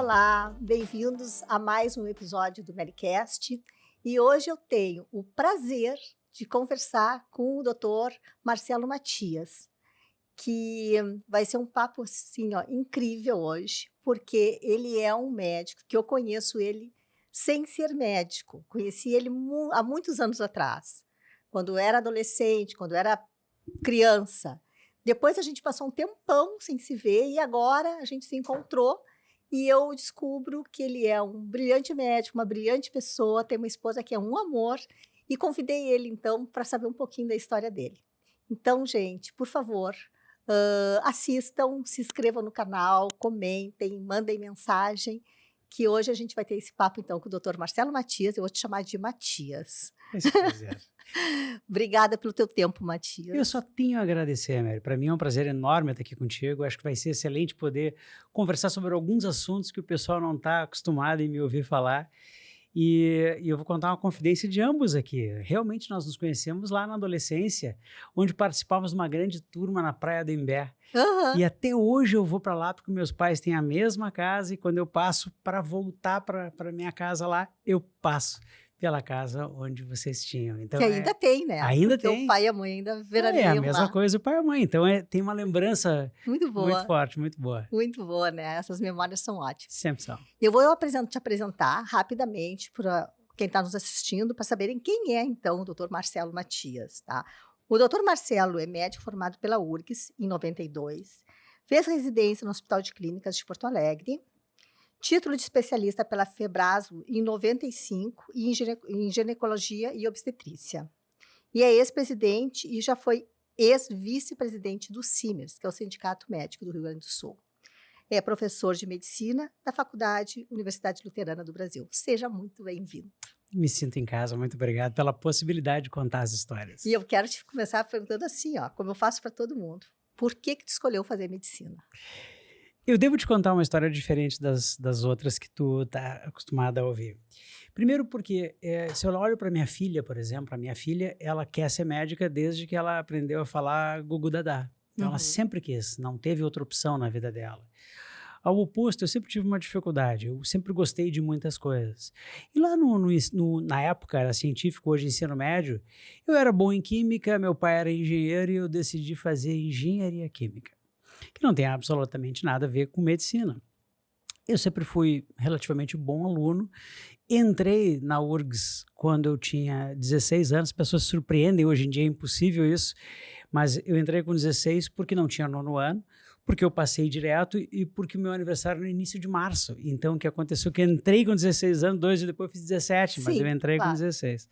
Olá, bem-vindos a mais um episódio do Medicast. E hoje eu tenho o prazer de conversar com o Dr. Marcelo Matias, que vai ser um papo assim, ó, incrível hoje, porque ele é um médico que eu conheço ele sem ser médico. Conheci ele há muitos anos atrás, quando eu era adolescente, quando eu era criança. Depois a gente passou um tempão sem se ver e agora a gente se encontrou e eu descubro que ele é um brilhante médico, uma brilhante pessoa, tem uma esposa que é um amor e convidei ele então para saber um pouquinho da história dele. Então, gente, por favor, assistam, se inscrevam no canal, comentem, mandem mensagem, que hoje a gente vai ter esse papo então com o Dr. Marcelo Matias, eu vou te chamar de Matias. Esse prazer. Obrigada pelo teu tempo, Matias. Eu só tenho a agradecer, Mary. Para mim é um prazer enorme estar aqui contigo. Acho que vai ser excelente poder conversar sobre alguns assuntos que o pessoal não está acostumado em me ouvir falar. E eu vou contar uma confidência de ambos aqui. Realmente nós nos conhecemos lá na adolescência, onde participávamos de uma grande turma na Praia do Imbé. Uhum. E até hoje eu vou para lá porque meus pais têm a mesma casa e quando eu passo para voltar para minha casa lá, eu passo pela casa onde vocês tinham. Então, que ainda tem, né? Ainda porque tem. O pai e a mãe ainda veraneiam É a mesma lá. coisa o pai e a mãe. Então tem uma lembrança Muito boa. muito forte, muito boa. Muito boa, né? Essas memórias são ótimas. Sempre são. Eu vou te apresentar rapidamente para quem está nos assistindo, para saberem quem é, então, o Dr. Marcelo Matias, tá? O Dr. Marcelo é médico formado pela URGS em 92, fez residência no Hospital de Clínicas de Porto Alegre, título de especialista pela Febraso em 95 e em ginecologia e obstetrícia. E é ex-presidente e já foi ex-vice-presidente do CIMERS, que é o Sindicato Médico do Rio Grande do Sul. É professor de medicina da Faculdade Universidade Luterana do Brasil. Seja muito bem-vindo. Me sinto em casa, muito obrigado pela possibilidade de contar as histórias. E eu quero te começar perguntando assim, ó, como eu faço para todo mundo. Por que tu escolheu fazer medicina? Eu devo te contar uma história diferente das outras que tu tá acostumada a ouvir. Primeiro porque, se eu olho para minha filha, por exemplo, a minha filha, ela quer ser médica desde que ela aprendeu a falar gugu dadá. Então, ela sempre quis, não teve outra opção na vida dela. Ao oposto, eu sempre tive uma dificuldade, eu sempre gostei de muitas coisas. E lá na época, era científico, hoje ensino médio, eu era bom em química, meu pai era engenheiro e eu decidi fazer engenharia química, que não tem absolutamente nada a ver com medicina. Eu sempre fui relativamente bom aluno, entrei na URGS quando eu tinha 16 anos, as pessoas se surpreendem, hoje em dia é impossível isso, mas eu entrei com 16 porque não tinha nono ano, porque eu passei direto e porque o meu aniversário era no início de março. Então, o que aconteceu? Que eu entrei com 16 anos, 2 dias depois eu fiz 17, mas eu entrei com 16.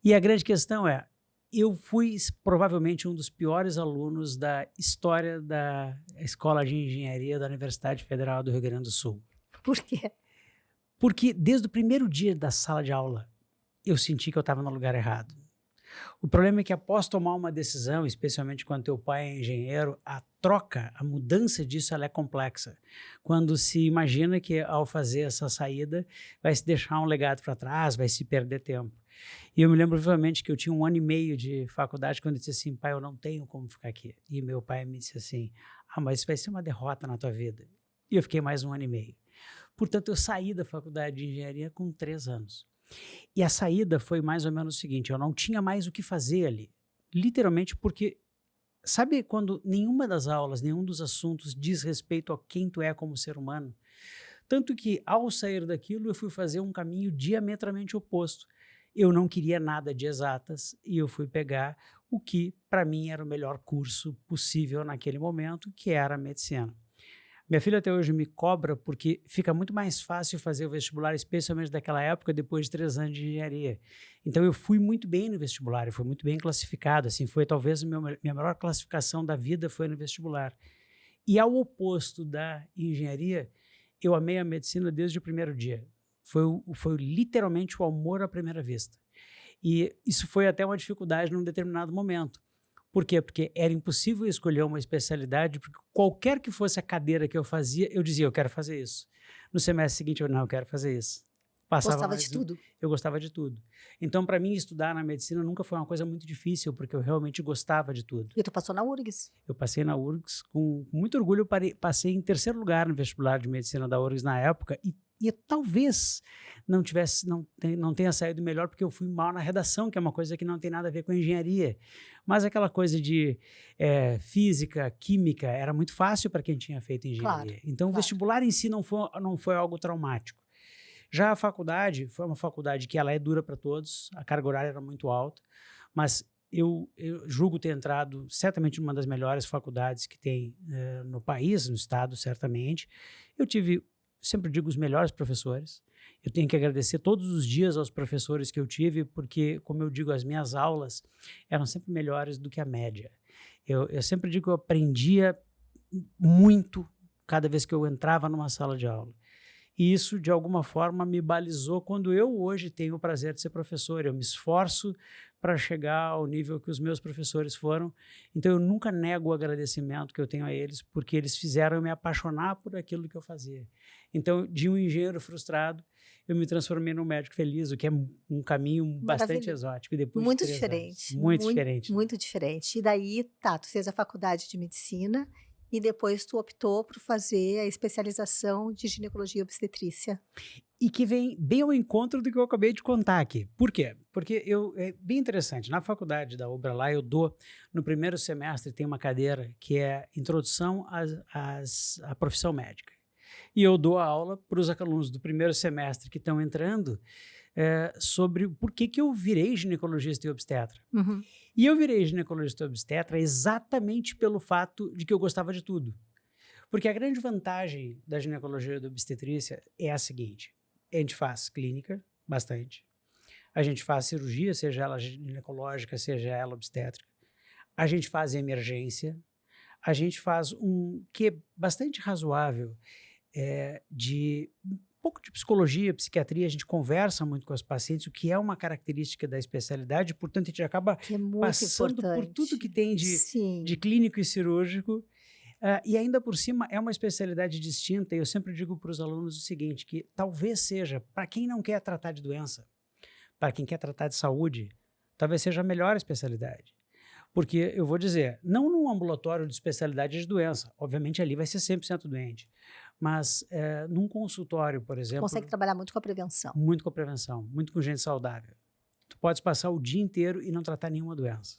E a grande questão é, eu fui provavelmente um dos piores alunos da história da Escola de Engenharia da Universidade Federal do Rio Grande do Sul. Por quê? Porque desde o primeiro dia da sala de aula, eu senti que eu estava no lugar errado. O problema é que após tomar uma decisão, especialmente quando teu pai é engenheiro, a troca, a mudança disso ela é complexa. Quando se imagina que ao fazer essa saída vai se deixar um legado para trás, vai se perder tempo. E eu me lembro vivamente que eu tinha 1 ano e meio de faculdade quando eu disse assim, pai, eu não tenho como ficar aqui. E meu pai me disse assim, mas isso vai ser uma derrota na tua vida. E eu fiquei mais 1 ano e meio. Portanto, eu saí da faculdade de engenharia com 3 anos. E a saída foi mais ou menos o seguinte, eu não tinha mais o que fazer ali, literalmente porque, sabe quando nenhuma das aulas, nenhum dos assuntos diz respeito a quem tu é como ser humano? Tanto que ao sair daquilo eu fui fazer um caminho diametralmente oposto. Eu não queria nada de exatas e eu fui pegar o que para mim era o melhor curso possível naquele momento, que era a medicina. Minha filha até hoje me cobra porque fica muito mais fácil fazer o vestibular, especialmente daquela época, depois de 3 anos de engenharia. Então eu fui muito bem no vestibular, eu fui muito bem classificado, assim, foi talvez minha melhor classificação da vida foi no vestibular. E ao oposto da engenharia, eu amei a medicina desde o primeiro dia. Foi literalmente o amor à primeira vista. E isso foi até uma dificuldade num determinado momento. Por quê? Porque era impossível escolher uma especialidade, porque qualquer que fosse a cadeira que eu fazia, eu dizia, eu quero fazer isso. No semestre seguinte, eu quero fazer isso. passava Gostava mais de tudo. eu gostava de tudo. Então, para mim, estudar na medicina nunca foi uma coisa muito difícil, porque eu realmente gostava de tudo. E tu passou na URGS. Eu passei na URGS com muito orgulho, eu passei em terceiro lugar no vestibular de medicina da URGS na época, e talvez não tenha saído melhor porque eu fui mal na redação, que é uma coisa que não tem nada a ver com engenharia. Mas aquela coisa de física, química, era muito fácil para quem tinha feito engenharia. Claro, Então, o vestibular em si não foi algo traumático. Já a faculdade, foi uma faculdade que ela é dura para todos, a carga horária era muito alta, mas eu julgo ter entrado certamente numa das melhores faculdades que tem no país, no estado, certamente. Eu tive, sempre digo, os melhores professores. Eu tenho que agradecer todos os dias aos professores que eu tive, porque, como eu digo, as minhas aulas eram sempre melhores do que a média. Eu sempre digo que eu aprendia muito cada vez que eu entrava numa sala de aula. E isso, de alguma forma, me balizou quando eu hoje tenho o prazer de ser professor. Eu me esforço para chegar ao nível que os meus professores foram. Então, eu nunca nego o agradecimento que eu tenho a eles, porque eles fizeram eu me apaixonar por aquilo que eu fazia. Então, de um engenheiro frustrado, eu me transformei num médico feliz, o que é um caminho bastante exótico. E depois muito de 3 diferente. anos. Muito diferente. Muito diferente. E daí, tu fez a faculdade de medicina e depois tu optou por fazer a especialização de ginecologia e obstetrícia. E que vem bem ao encontro do que eu acabei de contar aqui. Por quê? Porque é bem interessante. Na faculdade da UBRA lá, eu dou, no primeiro semestre, tem uma cadeira que é Introdução à Profissão Médica. E eu dou a aula para os alunos do primeiro semestre que estão entrando sobre por que eu virei ginecologista e obstetra. Uhum. E eu virei ginecologista e obstetra exatamente pelo fato de que eu gostava de tudo. Porque a grande vantagem da ginecologia e da obstetrícia é a seguinte: a gente faz clínica, bastante. A gente faz cirurgia, seja ela ginecológica, seja ela obstétrica. A gente faz emergência. A gente faz que é bastante razoável de um pouco de psicologia, psiquiatria. A gente conversa muito com os pacientes, o que é uma característica da especialidade. Portanto, a gente acaba passando por tudo que tem de clínico e cirúrgico. E ainda por cima é uma especialidade distinta, e eu sempre digo para os alunos o seguinte, que talvez seja, para quem não quer tratar de doença, para quem quer tratar de saúde, talvez seja a melhor especialidade. Porque eu vou dizer, não num ambulatório de especialidade de doença, obviamente ali vai ser 100% doente, mas num consultório, por exemplo... Consegue trabalhar muito com a prevenção. Muito com a prevenção, muito com gente saudável. Tu podes passar o dia inteiro e não tratar nenhuma doença.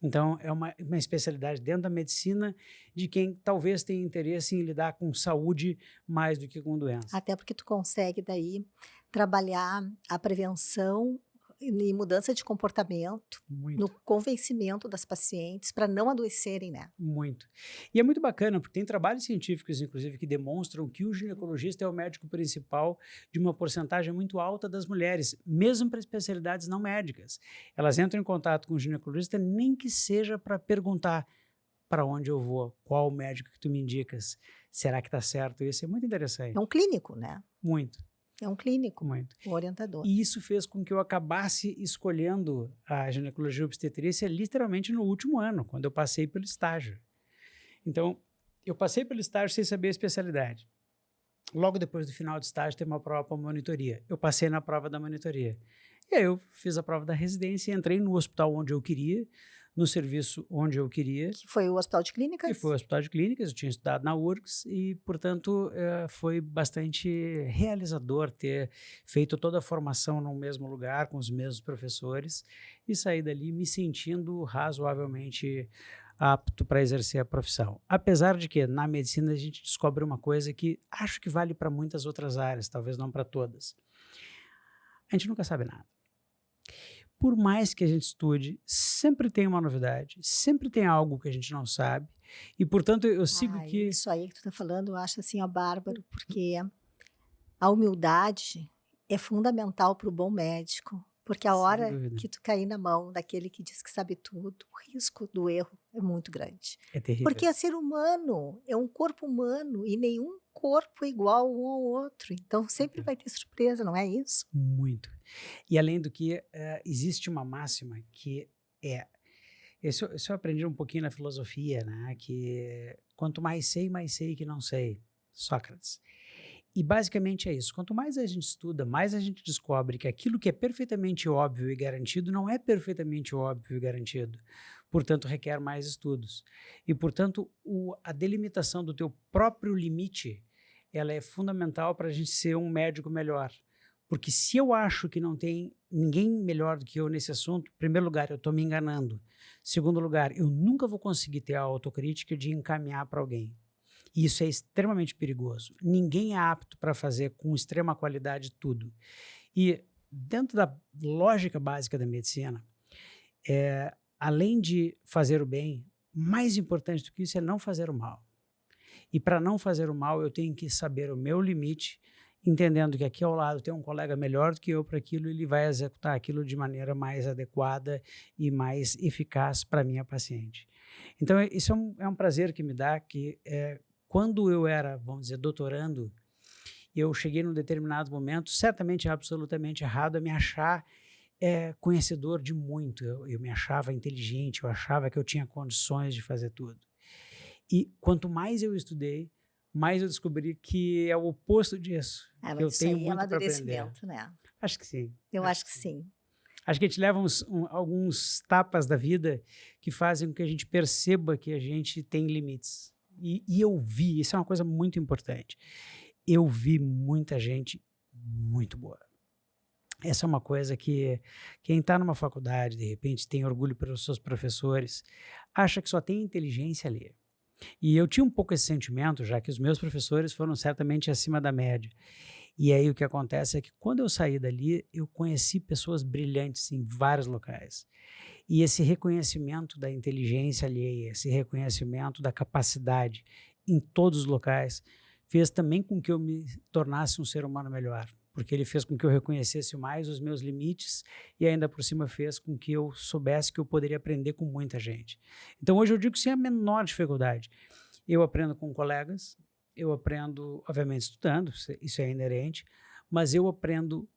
Então, é uma especialidade dentro da medicina de quem talvez tenha interesse em lidar com saúde mais do que com doença. Até porque tu consegue daí trabalhar a prevenção e mudança de comportamento, Muito. no convencimento das pacientes para não adoecerem, né? Muito. E é muito bacana, porque tem trabalhos científicos, inclusive, que demonstram que o ginecologista é o médico principal de uma porcentagem muito alta das mulheres, mesmo para especialidades não médicas. Elas entram em contato com o ginecologista nem que seja para perguntar para onde eu vou, qual médico que tu me indicas, será que está certo? Isso é muito interessante. É um clínico, né? Muito. É um clínico, Muito. um orientador. E isso fez com que eu acabasse escolhendo a ginecologia e obstetrícia literalmente no último ano, quando eu passei pelo estágio. Então, eu passei pelo estágio sem saber a especialidade. Logo depois do final do estágio, teve uma prova para monitoria. Eu passei na prova da monitoria. E aí eu fiz a prova da residência e entrei no hospital onde eu queria, no serviço onde eu queria. Que foi o Hospital de Clínicas? Que foi o Hospital de Clínicas, eu tinha estudado na URGS e, portanto, foi bastante realizador ter feito toda a formação no mesmo lugar, com os mesmos professores, e sair dali me sentindo razoavelmente apto para exercer a profissão. Apesar de que, na medicina, a gente descobre uma coisa que acho que vale para muitas outras áreas, talvez não para todas. A gente nunca sabe nada. Por mais que a gente estude, sempre tem uma novidade, sempre tem algo que a gente não sabe, e, portanto, eu sigo que... Isso aí que tu está falando, eu acho assim, ó, bárbaro, porque a humildade é fundamental para o bom médico, porque a hora que tu cair na mão daquele que diz que sabe tudo, o risco do erro é muito grande. É terrível. Porque é ser humano, é um corpo humano, e nenhum corpo é igual um ao outro, então sempre vai ter surpresa, não é isso? Muito. E além do que, existe uma máxima que isso eu aprendi um pouquinho na filosofia, né? Que quanto mais sei que não sei. Sócrates. E basicamente é isso. Quanto mais a gente estuda, mais a gente descobre que aquilo que é perfeitamente óbvio e garantido não é perfeitamente óbvio e garantido. Portanto, requer mais estudos. E, portanto, a delimitação do teu próprio limite, ela é fundamental para a gente ser um médico melhor. Porque se eu acho que não tem ninguém melhor do que eu nesse assunto, em primeiro lugar, eu estou me enganando. Segundo lugar, eu nunca vou conseguir ter a autocrítica de encaminhar para alguém. E isso é extremamente perigoso. Ninguém é apto para fazer com extrema qualidade tudo. E dentro da lógica básica da medicina, além de fazer o bem, mais importante do que isso é não fazer o mal. E para não fazer o mal, eu tenho que saber o meu limite, entendendo que aqui ao lado tem um colega melhor do que eu para aquilo, ele vai executar aquilo de maneira mais adequada e mais eficaz para a minha paciente. Então, isso é um prazer que me dá, que quando eu era, vamos dizer, doutorando, eu cheguei num determinado momento, certamente absolutamente errado, a me achar conhecedor de muito. Eu me achava inteligente, eu achava que eu tinha condições de fazer tudo. E quanto mais eu estudei, mais eu descobri que é o oposto disso. Mas Eu isso tenho aí é muito para aprender. amadurecimento, né? Acho que sim. Eu acho que sim. Acho que a gente leva alguns tapas da vida que fazem com que a gente perceba que a gente tem limites. E eu vi, isso é uma coisa muito importante, eu vi muita gente muito boa. Essa é uma coisa que quem está numa faculdade, de repente, tem orgulho pelos seus professores, acha que só tem inteligência ali. E eu tinha um pouco esse sentimento, já que os meus professores foram certamente acima da média. E aí o que acontece é que quando eu saí dali, eu conheci pessoas brilhantes em vários locais. E esse reconhecimento da inteligência alheia, esse reconhecimento da capacidade em todos os locais, fez também com que eu me tornasse um ser humano melhor. Porque ele fez com que eu reconhecesse mais os meus limites e ainda por cima fez com que eu soubesse que eu poderia aprender com muita gente. Então hoje eu digo sem a menor dificuldade. Eu aprendo com colegas, eu aprendo, obviamente, estudando, isso é inerente, mas eu aprendo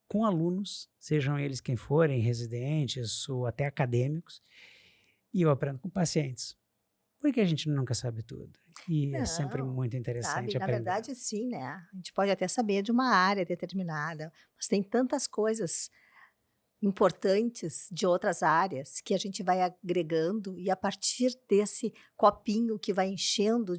com alunos, sejam eles quem forem, residentes ou até acadêmicos, e eu aprendo com pacientes. Porque a gente nunca sabe tudo. E é sempre muito interessante Na aprender. verdade, sim, né? A gente pode até saber de uma área determinada, mas tem tantas coisas importantes de outras áreas que a gente vai agregando e a partir desse copinho que vai enchendo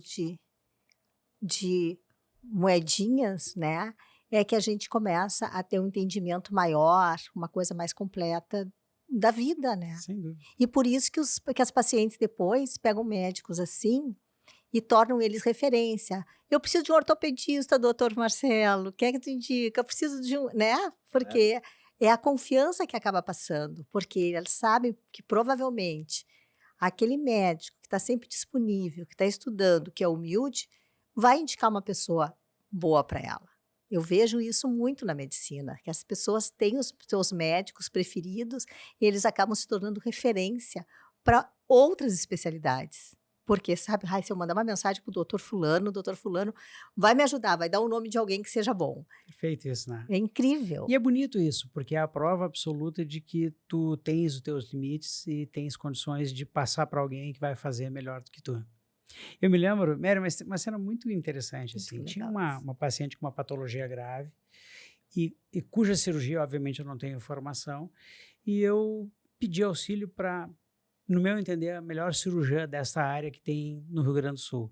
de moedinhas, né? É que a gente começa a ter um entendimento maior, uma coisa mais completa da vida, né? Sem dúvida. E por isso que as pacientes depois pegam médicos assim e tornam eles referência. Eu preciso de um ortopedista, doutor Marcelo, quem é que tu indica? Eu preciso de um, né? Porque é a confiança que acaba passando, porque eles sabem que provavelmente aquele médico que está sempre disponível, que está estudando, que é humilde, vai indicar uma pessoa boa para ela. Eu vejo isso muito na medicina, que as pessoas têm os seus médicos preferidos e eles acabam se tornando referência para outras especialidades. Porque, sabe, se eu mandar uma mensagem para o doutor fulano vai me ajudar, vai dar o nome de alguém que seja bom. Perfeito isso, né? É incrível. E é bonito isso, porque é a prova absoluta de que tu tens os teus limites e tens condições de passar para alguém que vai fazer melhor do que tu. Eu me lembro, Mary, uma cena muito interessante, assim, Muito tinha legal. uma paciente com uma patologia grave e cuja cirurgia, obviamente, eu não tenho informação, e eu pedi auxílio para, no meu entender, a melhor cirurgia dessa área que tem no Rio Grande do Sul.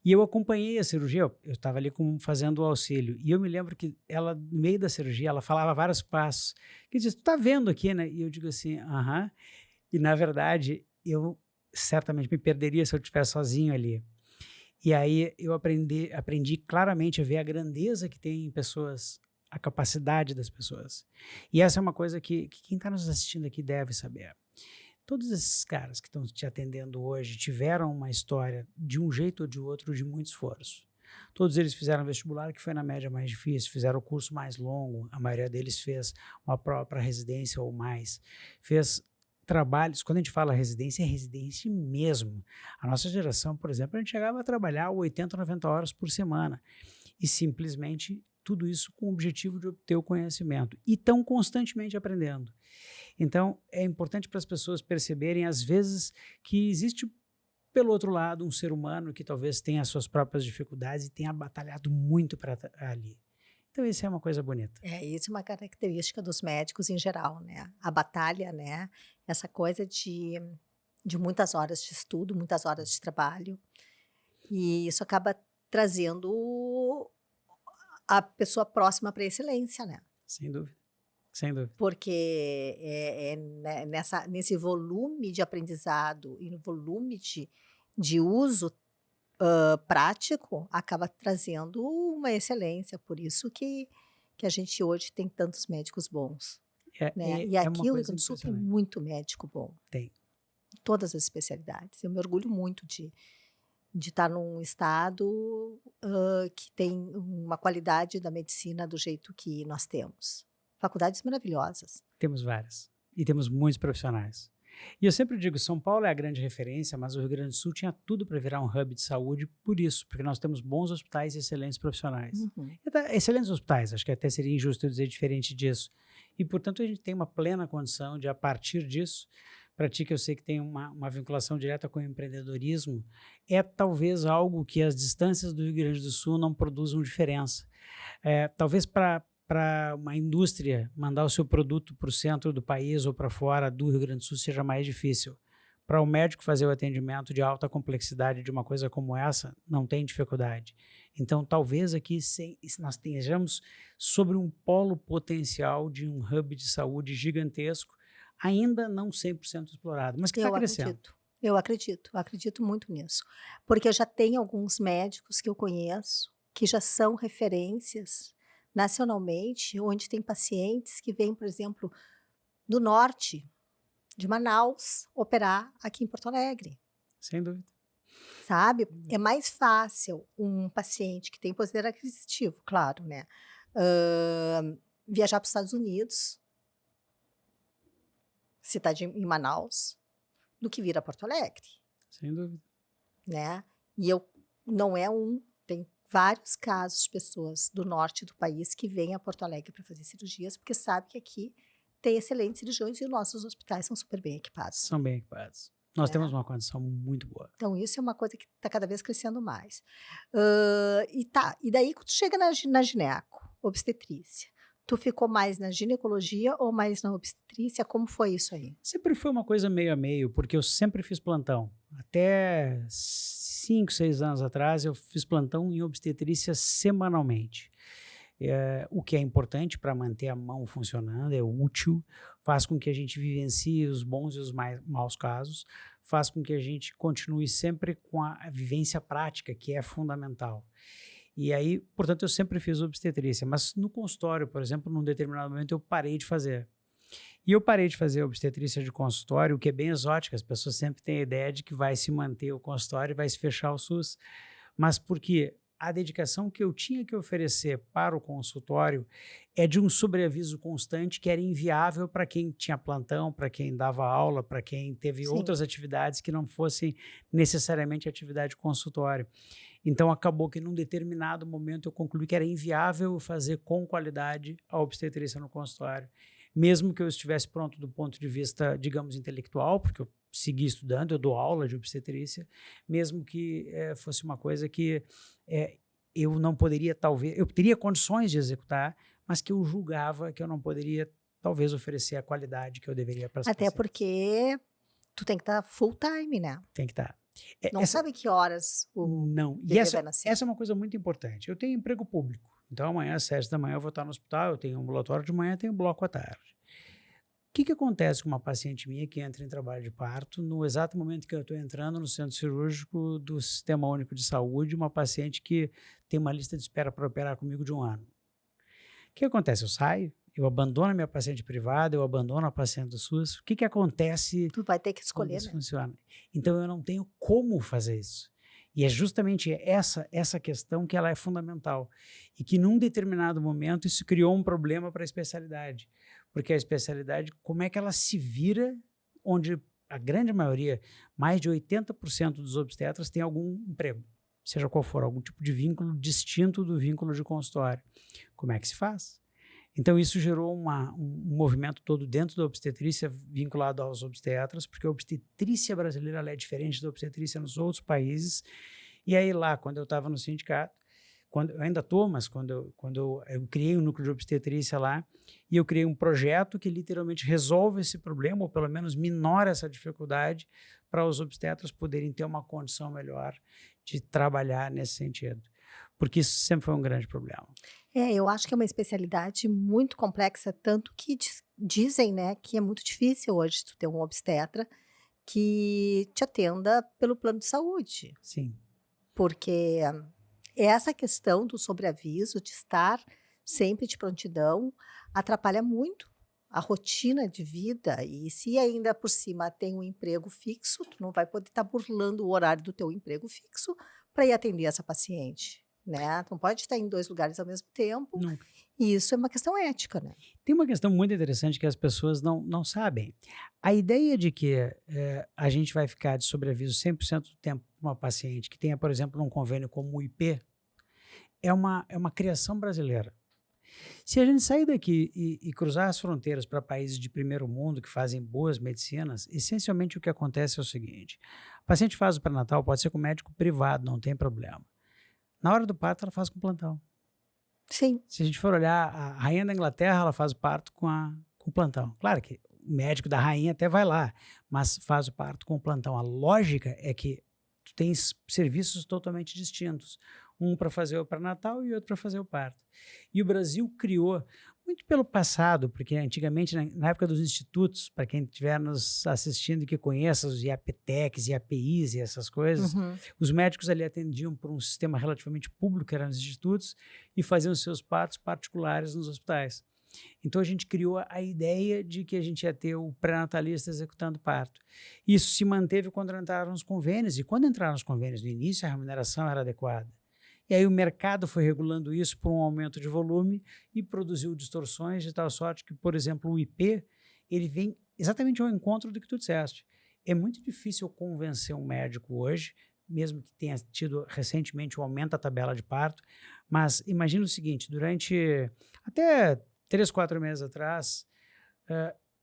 E eu acompanhei a cirurgia, eu estava ali fazendo o auxílio, e eu me lembro que ela, no meio da cirurgia, ela falava vários passos, que dizia, tu tá vendo aqui, né? E eu digo assim, aham, e na verdade, eu certamente me perderia se eu estivesse sozinho ali. E aí eu aprendi claramente a ver a grandeza que tem em pessoas, a capacidade das pessoas. E essa é uma coisa que quem está nos assistindo aqui deve saber. Todos esses caras que estão te atendendo hoje tiveram uma história, de um jeito ou de outro, de muito esforço. Todos eles fizeram vestibular, que foi na média mais difícil, fizeram o curso mais longo, a maioria deles fez uma própria residência ou mais, fez trabalhos, quando a gente fala residência, é residência mesmo. A nossa geração, por exemplo, a gente chegava a trabalhar 80, 90 horas por semana e simplesmente tudo isso com o objetivo de obter o conhecimento e estão constantemente aprendendo. Então, é importante para as pessoas perceberem, às vezes, que existe pelo outro lado, um ser humano que talvez tenha as suas próprias dificuldades e tenha batalhado muito para ali. Então, isso é uma coisa bonita. Isso é uma característica dos médicos em geral, né? A batalha, né? Essa coisa de muitas horas de estudo, muitas horas de trabalho. E isso acaba trazendo a pessoa próxima para a excelência, né? Sem dúvida, sem dúvida. Porque nesse volume de aprendizado e no volume de uso prático, acaba trazendo uma excelência. Por isso que a gente hoje tem tantos médicos bons. Né? E É aqui uma o Rio coisa Grande do Sul tem impressionante. muito médico bom. Tem. Em todas as especialidades. Eu me orgulho muito de estar num estado que tem uma qualidade da medicina do jeito que nós temos. Faculdades maravilhosas. Temos várias. E temos muitos profissionais. E eu sempre digo, São Paulo é a grande referência, mas o Rio Grande do Sul tinha tudo para virar um hub de saúde por isso, porque nós temos bons hospitais e excelentes profissionais. Excelentes hospitais, acho que até seria injusto eu dizer diferente disso. E, portanto, a gente tem uma plena condição de, a partir disso, para ti que eu sei que tem uma vinculação direta com o empreendedorismo, é talvez algo que as distâncias do Rio Grande do Sul não produzam diferença. Talvez para uma indústria mandar o seu produto para o centro do país ou para fora do Rio Grande do Sul seja mais difícil. Para o médico fazer o atendimento de alta complexidade de uma coisa como essa, não tem dificuldade. Então, talvez aqui nós estejamos sobre um polo potencial de um hub de saúde gigantesco, ainda não 100% explorado, mas que está crescendo. Eu acredito muito nisso. Porque eu já tenho alguns médicos que eu conheço que já são referências nacionalmente, onde tem pacientes que vêm, por exemplo, do norte, de Manaus, operar aqui em Porto Alegre. Sem dúvida. Sabe? É mais fácil um paciente que tem poder aquisitivo, claro, né? Viajar para os Estados Unidos, se está em Manaus, do que vir a Porto Alegre. Sem dúvida. Né? E não é tem vários casos de pessoas do norte do país que vêm a Porto Alegre para fazer cirurgias, porque sabe que aqui tem excelentes cirurgiões e os nossos hospitais são super bem equipados. São bem equipados. Nós temos uma condição muito boa. Então, isso é uma coisa que está cada vez crescendo mais. E daí, quando tu chega na gineco, obstetrícia, tu ficou mais na ginecologia ou mais na obstetrícia? Como foi isso aí? Sempre foi uma coisa meio a meio, porque eu sempre fiz plantão. Até 5, 6 anos atrás, eu fiz plantão em obstetrícia semanalmente. O que é importante para manter a mão funcionando, é útil, faz com que a gente vivencie os bons e os maus casos, faz com que a gente continue sempre com a vivência prática, que é fundamental. E aí, portanto, eu sempre fiz obstetrícia, mas no consultório, por exemplo, num determinado momento eu parei de fazer. E eu parei de fazer obstetrícia de consultório, o que é bem exótico, as pessoas sempre têm a ideia de que vai se manter o consultório e vai se fechar o SUS, mas porque a dedicação que eu tinha que oferecer para o consultório é de um sobreaviso constante que era inviável para quem tinha plantão, para quem dava aula, para quem teve outras atividades que não fossem necessariamente atividade de consultório. Então, acabou que num determinado momento eu concluí que era inviável fazer com qualidade a obstetrícia no consultório. Mesmo que eu estivesse pronto do ponto de vista, digamos, intelectual, porque eu segui estudando, eu dou aula de obstetrícia, mesmo que fosse uma coisa que eu não poderia, talvez, eu teria condições de executar, mas que eu julgava que eu não poderia, talvez, oferecer a qualidade que eu deveria para as Até pacientes. Porque tu tem que estar full time, né? Tem que estar. Não sabe que horas o bebê vai nascer. Essa é uma coisa muito importante. Eu tenho emprego público, então amanhã às 7 da manhã eu vou estar no hospital, eu tenho um ambulatório de manhã, tenho um bloco à tarde. O que acontece com uma paciente minha que entra em trabalho de parto no exato momento que eu estou entrando no centro cirúrgico do Sistema Único de Saúde, uma paciente que tem uma lista de espera para operar comigo de 1 ano? O que acontece? Eu saio, eu abandono a minha paciente privada, eu abandono a paciente do SUS. O que acontece? Tu vai ter que escolher, isso funciona. Então, eu não tenho como fazer isso. E é justamente essa questão que ela é fundamental. E que, num determinado momento, isso criou um problema para a especialidade. Porque a especialidade, como é que ela se vira, onde a grande maioria, mais de 80% dos obstetras tem algum emprego, seja qual for, algum tipo de vínculo distinto do vínculo de consultório. Como é que se faz? Então, isso gerou um movimento todo dentro da obstetrícia vinculado aos obstetras, porque a obstetrícia brasileira ela é diferente da obstetrícia nos outros países. E aí lá, quando eu estava no sindicato, eu ainda estou, mas quando eu criei um núcleo de obstetrícia lá, e eu criei um projeto que literalmente resolve esse problema, ou pelo menos minora essa dificuldade, para os obstetras poderem ter uma condição melhor de trabalhar nesse sentido. Porque isso sempre foi um grande problema. Eu acho que é uma especialidade muito complexa, tanto que dizem, né, que é muito difícil hoje tu ter um obstetra que te atenda pelo plano de saúde. Sim. Porque essa questão do sobreaviso, de estar sempre de prontidão, atrapalha muito a rotina de vida. E se ainda por cima tem um emprego fixo, tu não vai poder estar burlando o horário do teu emprego fixo para ir atender essa paciente, né? Tu não pode estar em 2 lugares ao mesmo tempo. Nunca. E isso é uma questão ética, né? Tem uma questão muito interessante que as pessoas não sabem. A ideia de que a gente vai ficar de sobreaviso 100% do tempo para uma paciente que tenha, por exemplo, um convênio como o IP, é uma criação brasileira. Se a gente sair daqui e cruzar as fronteiras para países de primeiro mundo que fazem boas medicinas, essencialmente o que acontece é o seguinte: a paciente faz o pré-natal, pode ser com médico privado, não tem problema. Na hora do parto, ela faz com plantão. Sim. Se a gente for olhar, a rainha da Inglaterra, ela faz o parto com plantão. Claro que o médico da rainha até vai lá, mas faz o parto com plantão. A lógica é que tu tens serviços totalmente distintos. Um para fazer o pré-natal e outro para fazer o parto. E o Brasil criou, muito pelo passado, porque antigamente, na época dos institutos, para quem estiver nos assistindo e que conheça os IAPTECs, IAPIs e essas coisas, os médicos ali atendiam por um sistema relativamente público, que eram os institutos, e faziam seus partos particulares nos hospitais. Então a gente criou a ideia de que a gente ia ter o pré-natalista executando parto. Isso se manteve quando entraram os convênios, e quando entraram os convênios no início, a remuneração era adequada. E aí o mercado foi regulando isso por um aumento de volume e produziu distorções de tal sorte que, por exemplo, o IP, ele vem exatamente ao encontro do que tu disseste. É muito difícil convencer um médico hoje, mesmo que tenha tido recentemente um aumento da tabela de parto, mas imagina o seguinte, durante até 3, 4 meses atrás,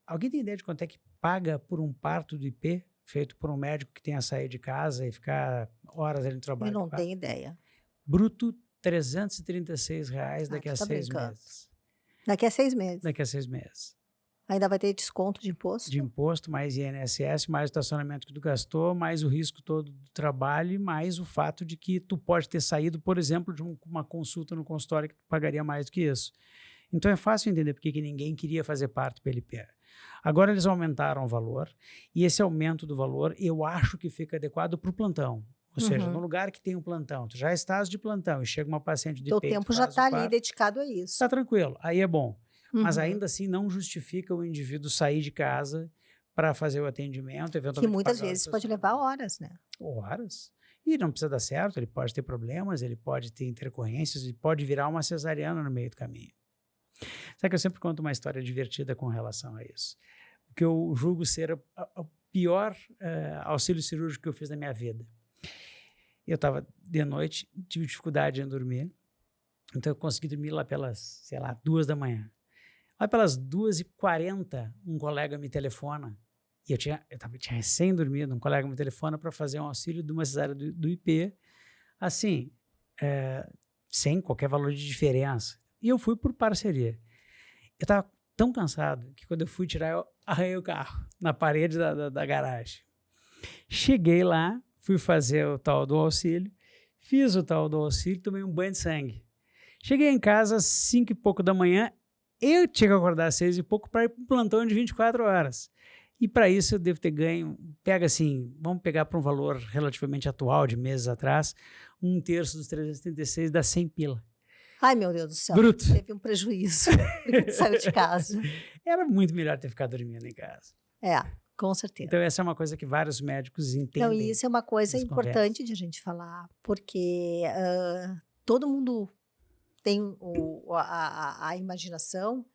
alguém tem ideia de quanto é que paga por um parto do IP, feito por um médico que tenha saído de casa e ficar horas ali no trabalho? Eu não tenho ideia. Bruto, R$336 daqui a 6 meses. Daqui a 6 meses. Daqui a 6 meses. Ainda vai ter desconto de imposto? De imposto, mais INSS, mais o estacionamento que tu gastou, mais o risco todo do trabalho, mais o fato de que tu pode ter saído, por exemplo, de uma consulta no consultório que tu pagaria mais do que isso. Então é fácil entender porque que ninguém queria fazer parte do PLP. Agora eles aumentaram o valor, e esse aumento do valor eu acho que fica adequado para o plantão. Ou seja, no lugar que tem um plantão, tu já estás de plantão e chega uma paciente de Teu peito, tempo já está ali dedicado a isso. Está tranquilo, aí é bom. Mas ainda assim não justifica o indivíduo sair de casa para fazer o atendimento, eventualmente. Que muitas vezes pode levar horas, né? Horas. E não precisa dar certo, ele pode ter problemas, ele pode ter intercorrências, ele pode virar uma cesariana no meio do caminho. Sabe que eu sempre conto uma história divertida com relação a isso. O que eu julgo ser o pior auxílio cirúrgico que eu fiz na minha vida. Eu estava de noite, tive dificuldade em dormir, então eu consegui dormir lá pelas, sei lá, 2 da manhã. Lá pelas 2h40, um colega me telefona, e eu tinha recém dormido, um colega me telefona para fazer um auxílio de uma cesárea do IP, assim, sem qualquer valor de diferença. E eu fui por parceria. Eu estava tão cansado que quando eu fui tirar, eu arranhei o carro na parede da garagem. Cheguei lá, fui fazer o tal do auxílio, fiz o tal do auxílio, tomei um banho de sangue. Cheguei em casa às 5 e pouco da manhã, eu tinha que acordar às 6 e pouco para ir para um plantão de 24 horas. E para isso eu devo ter ganho, pega assim, vamos pegar para um valor relativamente atual, de meses atrás, 1/3 dos 336 dá 100 pila. Ai, meu Deus do céu. Bruto. Teve um prejuízo. Saiu de casa. Era muito melhor ter ficado dormindo em casa. Com certeza. Então essa é uma coisa que vários médicos entendem. Não, e isso é uma coisa importante de a gente falar, porque todo mundo tem a imaginação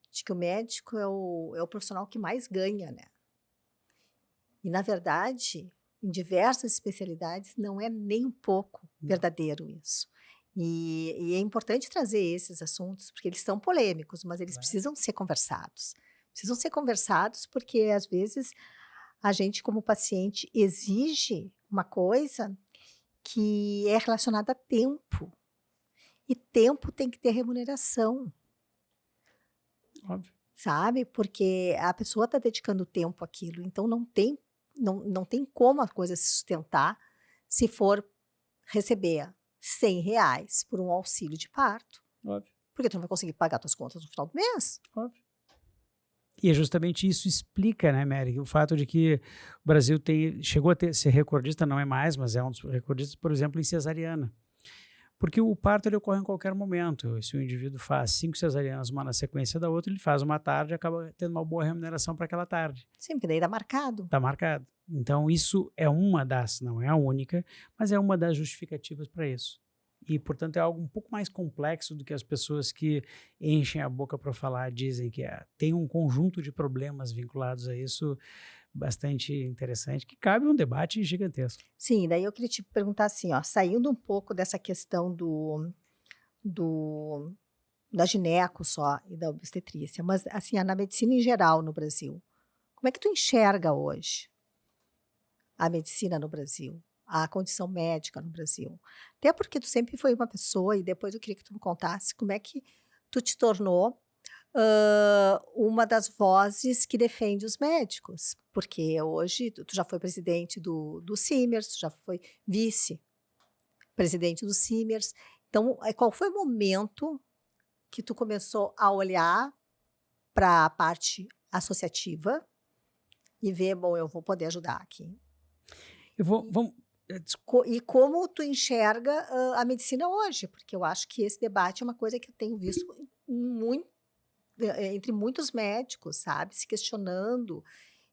de que o médico é o profissional que mais ganha, né? E, na verdade, em diversas especialidades, não é nem um pouco verdadeiro isso. E é importante trazer esses assuntos, porque eles são polêmicos, mas eles Claro. precisam ser conversados. Precisam ser conversados porque, às vezes, a gente, como paciente, exige uma coisa que é relacionada a tempo. E tempo tem que ter remuneração, Óbvio. sabe? Porque a pessoa está dedicando tempo àquilo, então não tem como a coisa se sustentar se for receber R$ 100 por um auxílio de parto, Óbvio. porque tu não vai conseguir pagar tuas contas no final do mês. Óbvio. E é justamente isso explica, né, Mary, o fato de que o Brasil chegou a ser recordista, não é mais, mas é um dos recordistas, por exemplo, em cesariana. Porque o parto ele ocorre em qualquer momento. Se o indivíduo faz 5 cesarianas, uma na sequência da outra, ele faz uma tarde e acaba tendo uma boa remuneração para aquela tarde. Sim, porque daí dá marcado. Está marcado. Então, isso é uma das, não é a única, mas é uma das justificativas para isso. E, portanto, é algo um pouco mais complexo do que as pessoas que enchem a boca para falar dizem que é. Tem um conjunto de problemas vinculados a isso bastante interessante, que cabe um debate gigantesco. Sim, daí eu queria te perguntar assim, ó, saindo um pouco dessa questão da gineco só e da obstetrícia, mas assim, na medicina em geral no Brasil, como é que tu enxerga hoje a medicina no Brasil, a condição médica no Brasil? Até porque tu sempre foi uma pessoa, e depois eu queria que tu me contasse como é que tu te tornou uma das vozes que defende os médicos, porque hoje tu já foi presidente do Simers, tu já foi vice-presidente do Simers. Então, qual foi o momento que tu começou a olhar para a parte associativa e ver, bom, eu vou poder ajudar aqui? Vamos, E como tu enxerga a medicina hoje? Porque eu acho que esse debate é uma coisa que eu tenho visto muito entre muitos médicos, sabe, se questionando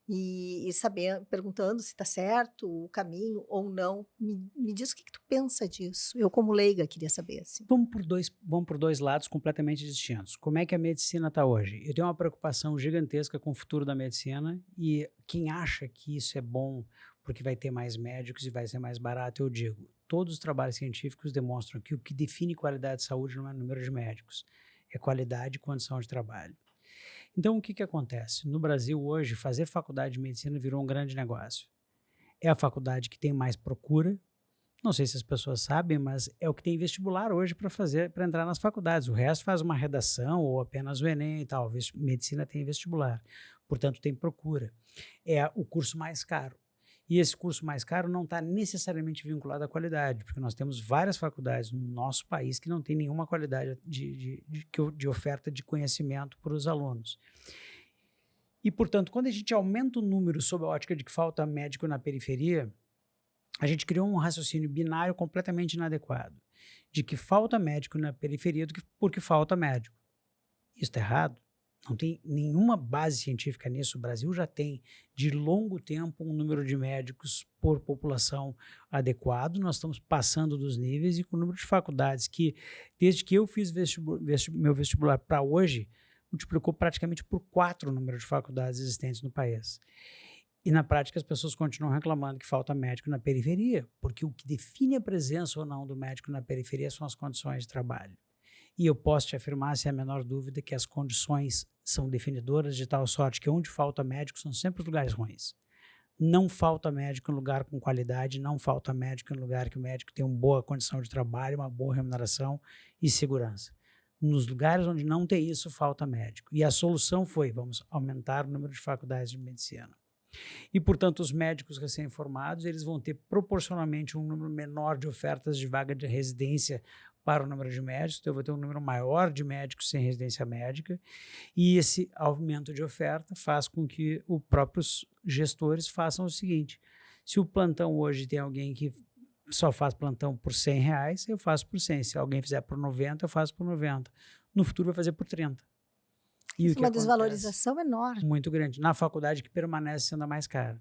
e sabendo, perguntando se está certo o caminho ou não. Me diz o que tu pensa disso. Eu, como leiga, queria saber, assim. vamos por dois lados completamente distintos. Como é que a medicina está hoje? Eu tenho uma preocupação gigantesca com o futuro da medicina e quem acha que isso é bom porque vai ter mais médicos e vai ser mais barato, eu digo, todos os trabalhos científicos demonstram que o que define qualidade de saúde não é o número de médicos, é qualidade e condição de trabalho. Então, o que que acontece? No Brasil hoje, fazer faculdade de medicina virou um grande negócio. É a faculdade que tem mais procura. Não sei se as pessoas sabem, mas é o que tem vestibular hoje para entrar nas faculdades. O resto faz uma redação ou apenas o Enem e tal. Medicina tem vestibular, portanto tem procura. É o curso mais caro. E esse curso mais caro não está necessariamente vinculado à qualidade, porque nós temos várias faculdades no nosso país que não tem nenhuma qualidade de oferta de conhecimento para os alunos. E, portanto, quando a gente aumenta o número sob a ótica de que falta médico na periferia, a gente criou um raciocínio binário completamente inadequado, de que falta médico na periferia porque falta médico. Isso está errado. Não tem nenhuma base científica nisso. O Brasil já tem, de longo tempo, um número de médicos por população adequado. Nós estamos passando dos níveis e com o número de faculdades que, desde que eu fiz meu vestibular para hoje, multiplicou praticamente por 4 o número de faculdades existentes no país. E na prática as pessoas continuam reclamando que falta médico na periferia, porque o que define a presença ou não do médico na periferia são as condições de trabalho. E eu posso te afirmar, sem a menor dúvida, que as condições são definidoras de tal sorte que onde falta médico são sempre os lugares ruins. Não falta médico em lugar com qualidade, não falta médico em lugar que o médico tem uma boa condição de trabalho, uma boa remuneração e segurança. Nos lugares onde não tem isso, falta médico. E a solução foi, vamos aumentar o número de faculdades de medicina. E, portanto, os médicos recém-formados, eles vão ter proporcionalmente um número menor de ofertas de vaga de residência para o número de médicos, então eu vou ter um número maior de médicos sem residência médica, e esse aumento de oferta faz com que os próprios gestores façam o seguinte: se o plantão hoje tem alguém que só faz plantão por R$ 100, eu faço por 100. Se alguém fizer por 90, eu faço por 90. No futuro vai fazer por 30. E Isso o que é uma acontece? desvalorização enorme. Muito grande. Na faculdade que permanece sendo a mais cara.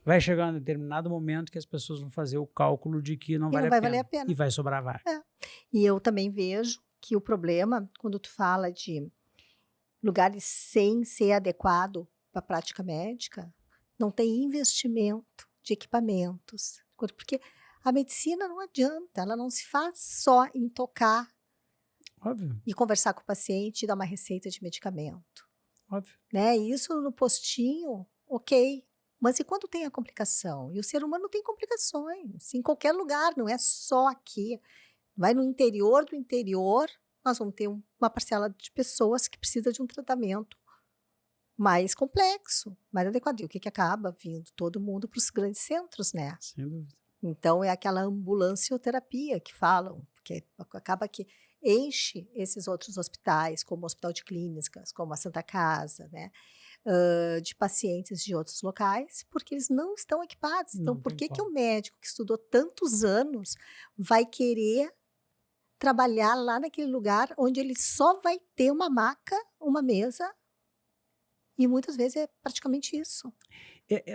Vai chegar um determinado momento que as pessoas vão fazer o cálculo de que não, E vale não vai valer a pena. E vai sobrar vaga. E eu também vejo que o problema, quando tu fala de lugares sem ser adequado para a prática médica, não tem investimento de equipamentos. Porque A medicina não adianta, ela não se faz só em tocar Óbvio, e conversar com o paciente e dar uma receita de medicamento, óbvio. né? Isso no postinho, ok. Mas e quando tem a complicação? E o ser humano tem complicações em qualquer lugar, não é só aqui. Vai no interior do interior, nós vamos ter uma parcela de pessoas que precisa de um tratamento mais complexo, mais adequado. E o que que acaba vindo? Todo mundo para os grandes centros, né? Sem dúvida. Então é aquela ambulancioterapia que falam, porque acaba que enche esses outros hospitais, como o Hospital de Clínicas, como a Santa Casa, né? De pacientes de outros locais, porque eles não estão equipados. Então, Não por tem que que o como. médico que estudou tantos anos vai querer trabalhar lá naquele lugar onde ele só vai ter uma maca, uma mesa, e muitas vezes é praticamente isso.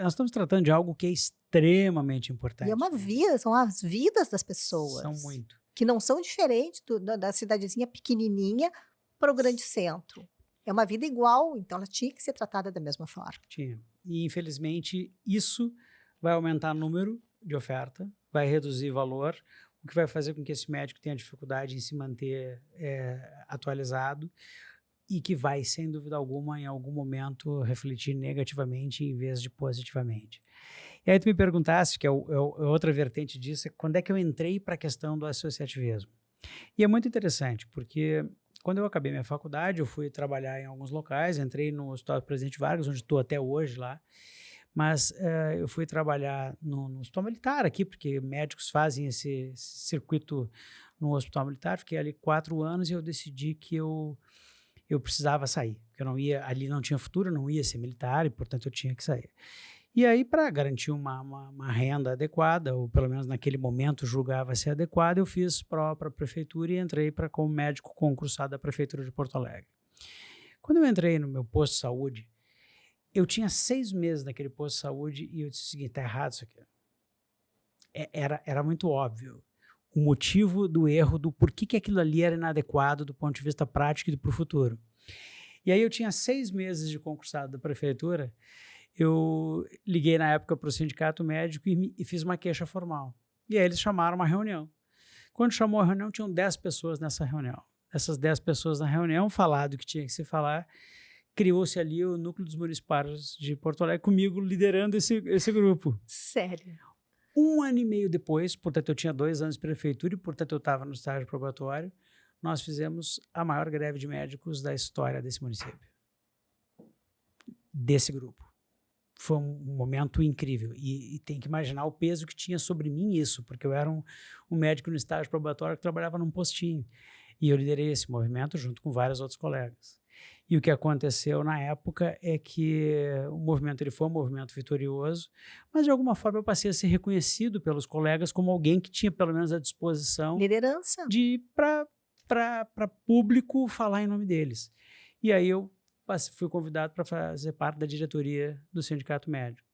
Nós estamos tratando de algo que é extremamente E é importante, uma né? vida, são as vidas das São pessoas, muito. que não são diferentes da cidadezinha pequenininha para o grande centro. É uma vida igual, então ela tinha que ser tratada da mesma forma. Tinha. E, infelizmente, isso vai aumentar o número de oferta, vai reduzir valor, o que vai fazer com que esse médico tenha dificuldade em se manter atualizado e que vai, sem dúvida alguma, em algum momento, refletir negativamente em vez de positivamente. E aí tu me perguntasse, que é outra vertente disso, é quando é que eu entrei para a questão do associativismo. E é muito interessante, porque quando eu acabei minha faculdade, eu fui trabalhar em alguns locais, entrei no Hospital Presidente Vargas, onde estou até hoje lá, mas eu fui trabalhar no Hospital Militar aqui, porque médicos fazem esse circuito no Hospital Militar, fiquei ali 4 anos e eu decidi que eu precisava sair, porque eu não ia, ali não tinha futuro, eu não ia ser militar e, portanto, eu tinha que sair. E aí, para garantir uma renda adequada, ou pelo menos naquele momento julgava ser adequada, eu fiz prova para a prefeitura e entrei como médico concursado da Prefeitura de Porto Alegre. Quando eu entrei no meu posto de saúde, eu tinha 6 meses naquele posto de saúde e eu disse o seguinte: está errado isso aqui. Era muito óbvio o motivo do erro, do porquê que aquilo ali era inadequado do ponto de vista prático e para o futuro. E aí eu tinha 6 meses de concursado da prefeitura. Eu liguei na época para o sindicato médico e fiz uma queixa formal. E aí eles chamaram uma reunião. Quando chamou a reunião, tinham 10 pessoas nessa reunião. Essas 10 pessoas na reunião, falado o que tinha que se falar, criou-se ali o Núcleo dos Municipários de Porto Alegre, comigo liderando esse grupo. Sério. 1 ano e meio depois, portanto eu tinha 2 anos de prefeitura e portanto eu estava no estágio probatório, nós fizemos a maior greve de médicos da história desse município. Desse grupo. Foi um momento incrível e tem que imaginar o peso que tinha sobre mim isso, porque eu era um médico no estágio probatório que trabalhava num postinho e eu liderei esse movimento junto com vários outros colegas. E o que aconteceu na época é que o movimento ele foi um movimento vitorioso, mas de alguma forma eu passei a ser reconhecido pelos colegas como alguém que tinha pelo menos a disposição Liderança. de ir para público falar em nome deles. E aí eu fui convidado para fazer parte da diretoria do Sindicato Médico.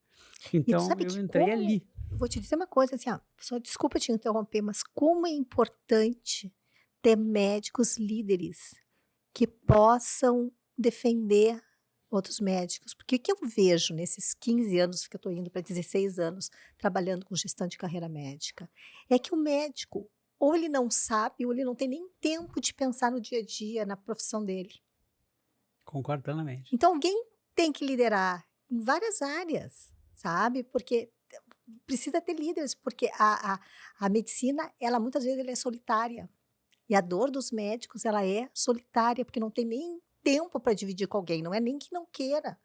E tu Então sabe eu que entrei ali. vou te dizer uma coisa assim, ó, só desculpa te interromper, mas como é importante ter médicos líderes que possam defender outros médicos. Porque o que eu vejo nesses 15 anos que eu estou indo para 16 anos trabalhando com gestão de carreira médica, é que o médico ou ele não sabe ou ele não tem nem tempo de pensar no dia a dia, na profissão dele. Concordo plenamente. Então alguém tem que liderar em várias áreas, sabe? Porque precisa ter líderes, porque a medicina, ela muitas vezes ela é solitária. E a dor dos médicos, ela é solitária, porque não tem nem tempo para dividir com alguém, não é nem que não queira,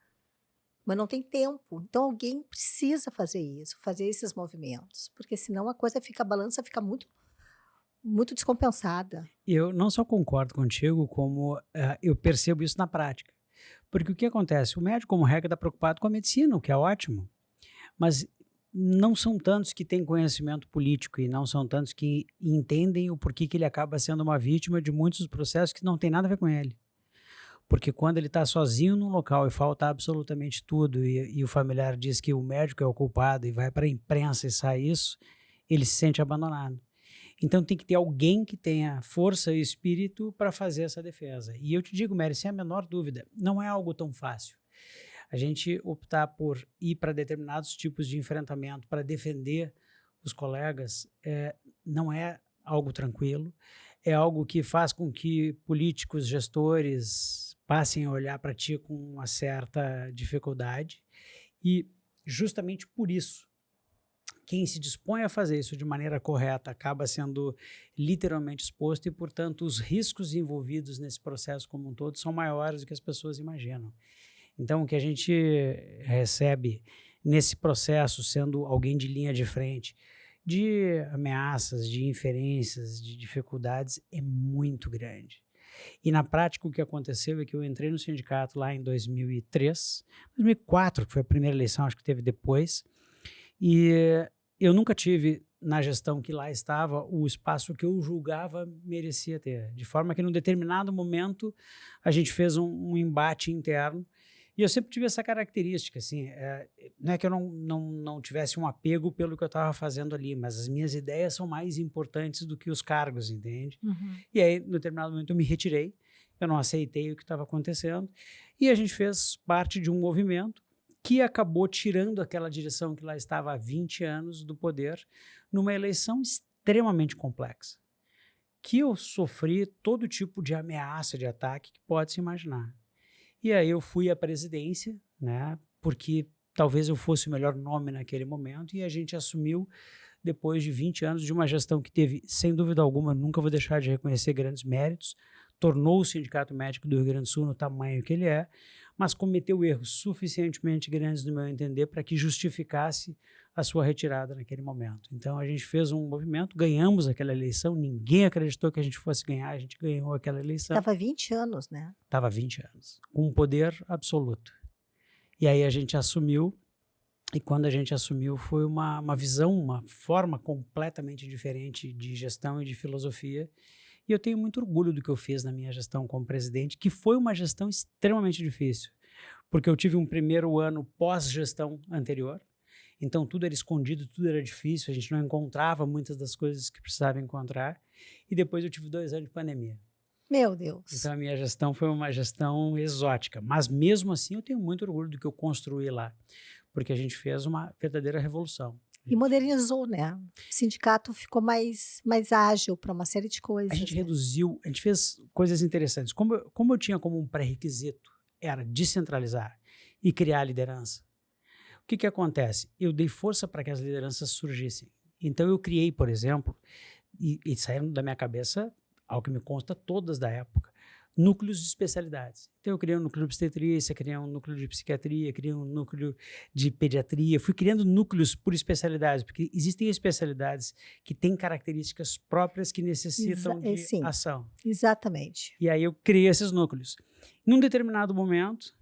mas não tem tempo. Então alguém precisa fazer isso, fazer esses movimentos, porque senão a coisa fica, a balança fica muito, muito descompensada. Eu não só concordo contigo, como eu percebo isso na prática. Porque o que acontece? O médico, como regra, está preocupado com a medicina, o que é ótimo, mas não são tantos que têm conhecimento político e não são tantos que entendem o porquê que ele acaba sendo uma vítima de muitos processos que não tem nada a ver com ele. Porque quando ele está sozinho num local e falta absolutamente tudo e o familiar diz que o médico é o culpado e vai para a imprensa e sai isso, ele se sente abandonado. Então tem que ter alguém que tenha força e espírito para fazer essa defesa. E eu te digo, Mary, sem a menor dúvida, não é algo tão fácil. A gente optar por ir para determinados tipos de enfrentamento para defender os colegas, não é algo tranquilo, é algo que faz com que políticos, gestores passem a olhar para ti com uma certa dificuldade e justamente por isso, quem se dispõe a fazer isso de maneira correta acaba sendo literalmente exposto e, portanto, os riscos envolvidos nesse processo como um todo são maiores do que as pessoas imaginam. Então, o que a gente recebe nesse processo, sendo alguém de linha de frente, de ameaças, de inferências, de dificuldades, é muito grande. E na prática o que aconteceu é que eu entrei no sindicato lá em 2004, que foi a primeira eleição, acho que teve depois, e eu nunca tive na gestão que lá estava o espaço que eu julgava merecia ter, de forma que num determinado momento a gente fez um embate interno. E eu sempre tive essa característica, assim, não é que eu não tivesse um apego pelo que eu estava fazendo ali, mas as minhas ideias são mais importantes do que os cargos, entende? Uhum. E aí, no determinado momento, eu me retirei, eu não aceitei o que estava acontecendo, e a gente fez parte de um movimento que acabou tirando aquela direção que lá estava há 20 anos do poder, numa eleição extremamente complexa, que eu sofri todo tipo de ameaça, de ataque que pode se imaginar. E aí eu fui à presidência, né, porque talvez eu fosse o melhor nome naquele momento, e a gente assumiu depois de 20 anos de uma gestão que teve, sem dúvida alguma, nunca vou deixar de reconhecer grandes méritos, tornou o Sindicato Médico do Rio Grande do Sul no tamanho que ele é, mas cometeu erros suficientemente grandes, no meu entender, para que justificasse a sua retirada naquele momento. Então a gente fez um movimento, ganhamos aquela eleição, ninguém acreditou que a gente fosse ganhar, a gente ganhou aquela eleição. Estava 20 anos, né? Estava 20 anos, com um poder absoluto. E aí a gente assumiu, e quando a gente assumiu foi uma visão, uma forma completamente diferente de gestão e de filosofia. E eu tenho muito orgulho do que eu fiz na minha gestão como presidente, que foi uma gestão extremamente difícil, porque eu tive um primeiro ano pós-gestão anterior, então tudo era escondido, tudo era difícil, a gente não encontrava muitas das coisas que precisava encontrar, e depois eu tive 2 anos de pandemia. Meu Deus. Então a minha gestão foi uma gestão exótica, mas mesmo assim eu tenho muito orgulho do que eu construí lá, porque a gente fez uma verdadeira revolução. E modernizou, né? O sindicato ficou mais ágil para uma série de coisas. A gente né? reduziu, a gente fez coisas interessantes. Como eu tinha como um pré-requisito, era descentralizar e criar liderança. O que acontece? Eu dei força para que as lideranças surgissem. Então eu criei, por exemplo, e saíram da minha cabeça, ao que me consta, todas da época, núcleos de especialidades. Então eu criei um núcleo de obstetrícia, criei um núcleo de psiquiatria, criei um núcleo de pediatria, fui criando núcleos por especialidades, porque existem especialidades que têm características próprias que necessitam de sim, ação. Exatamente. E aí eu criei esses núcleos. Num determinado momento,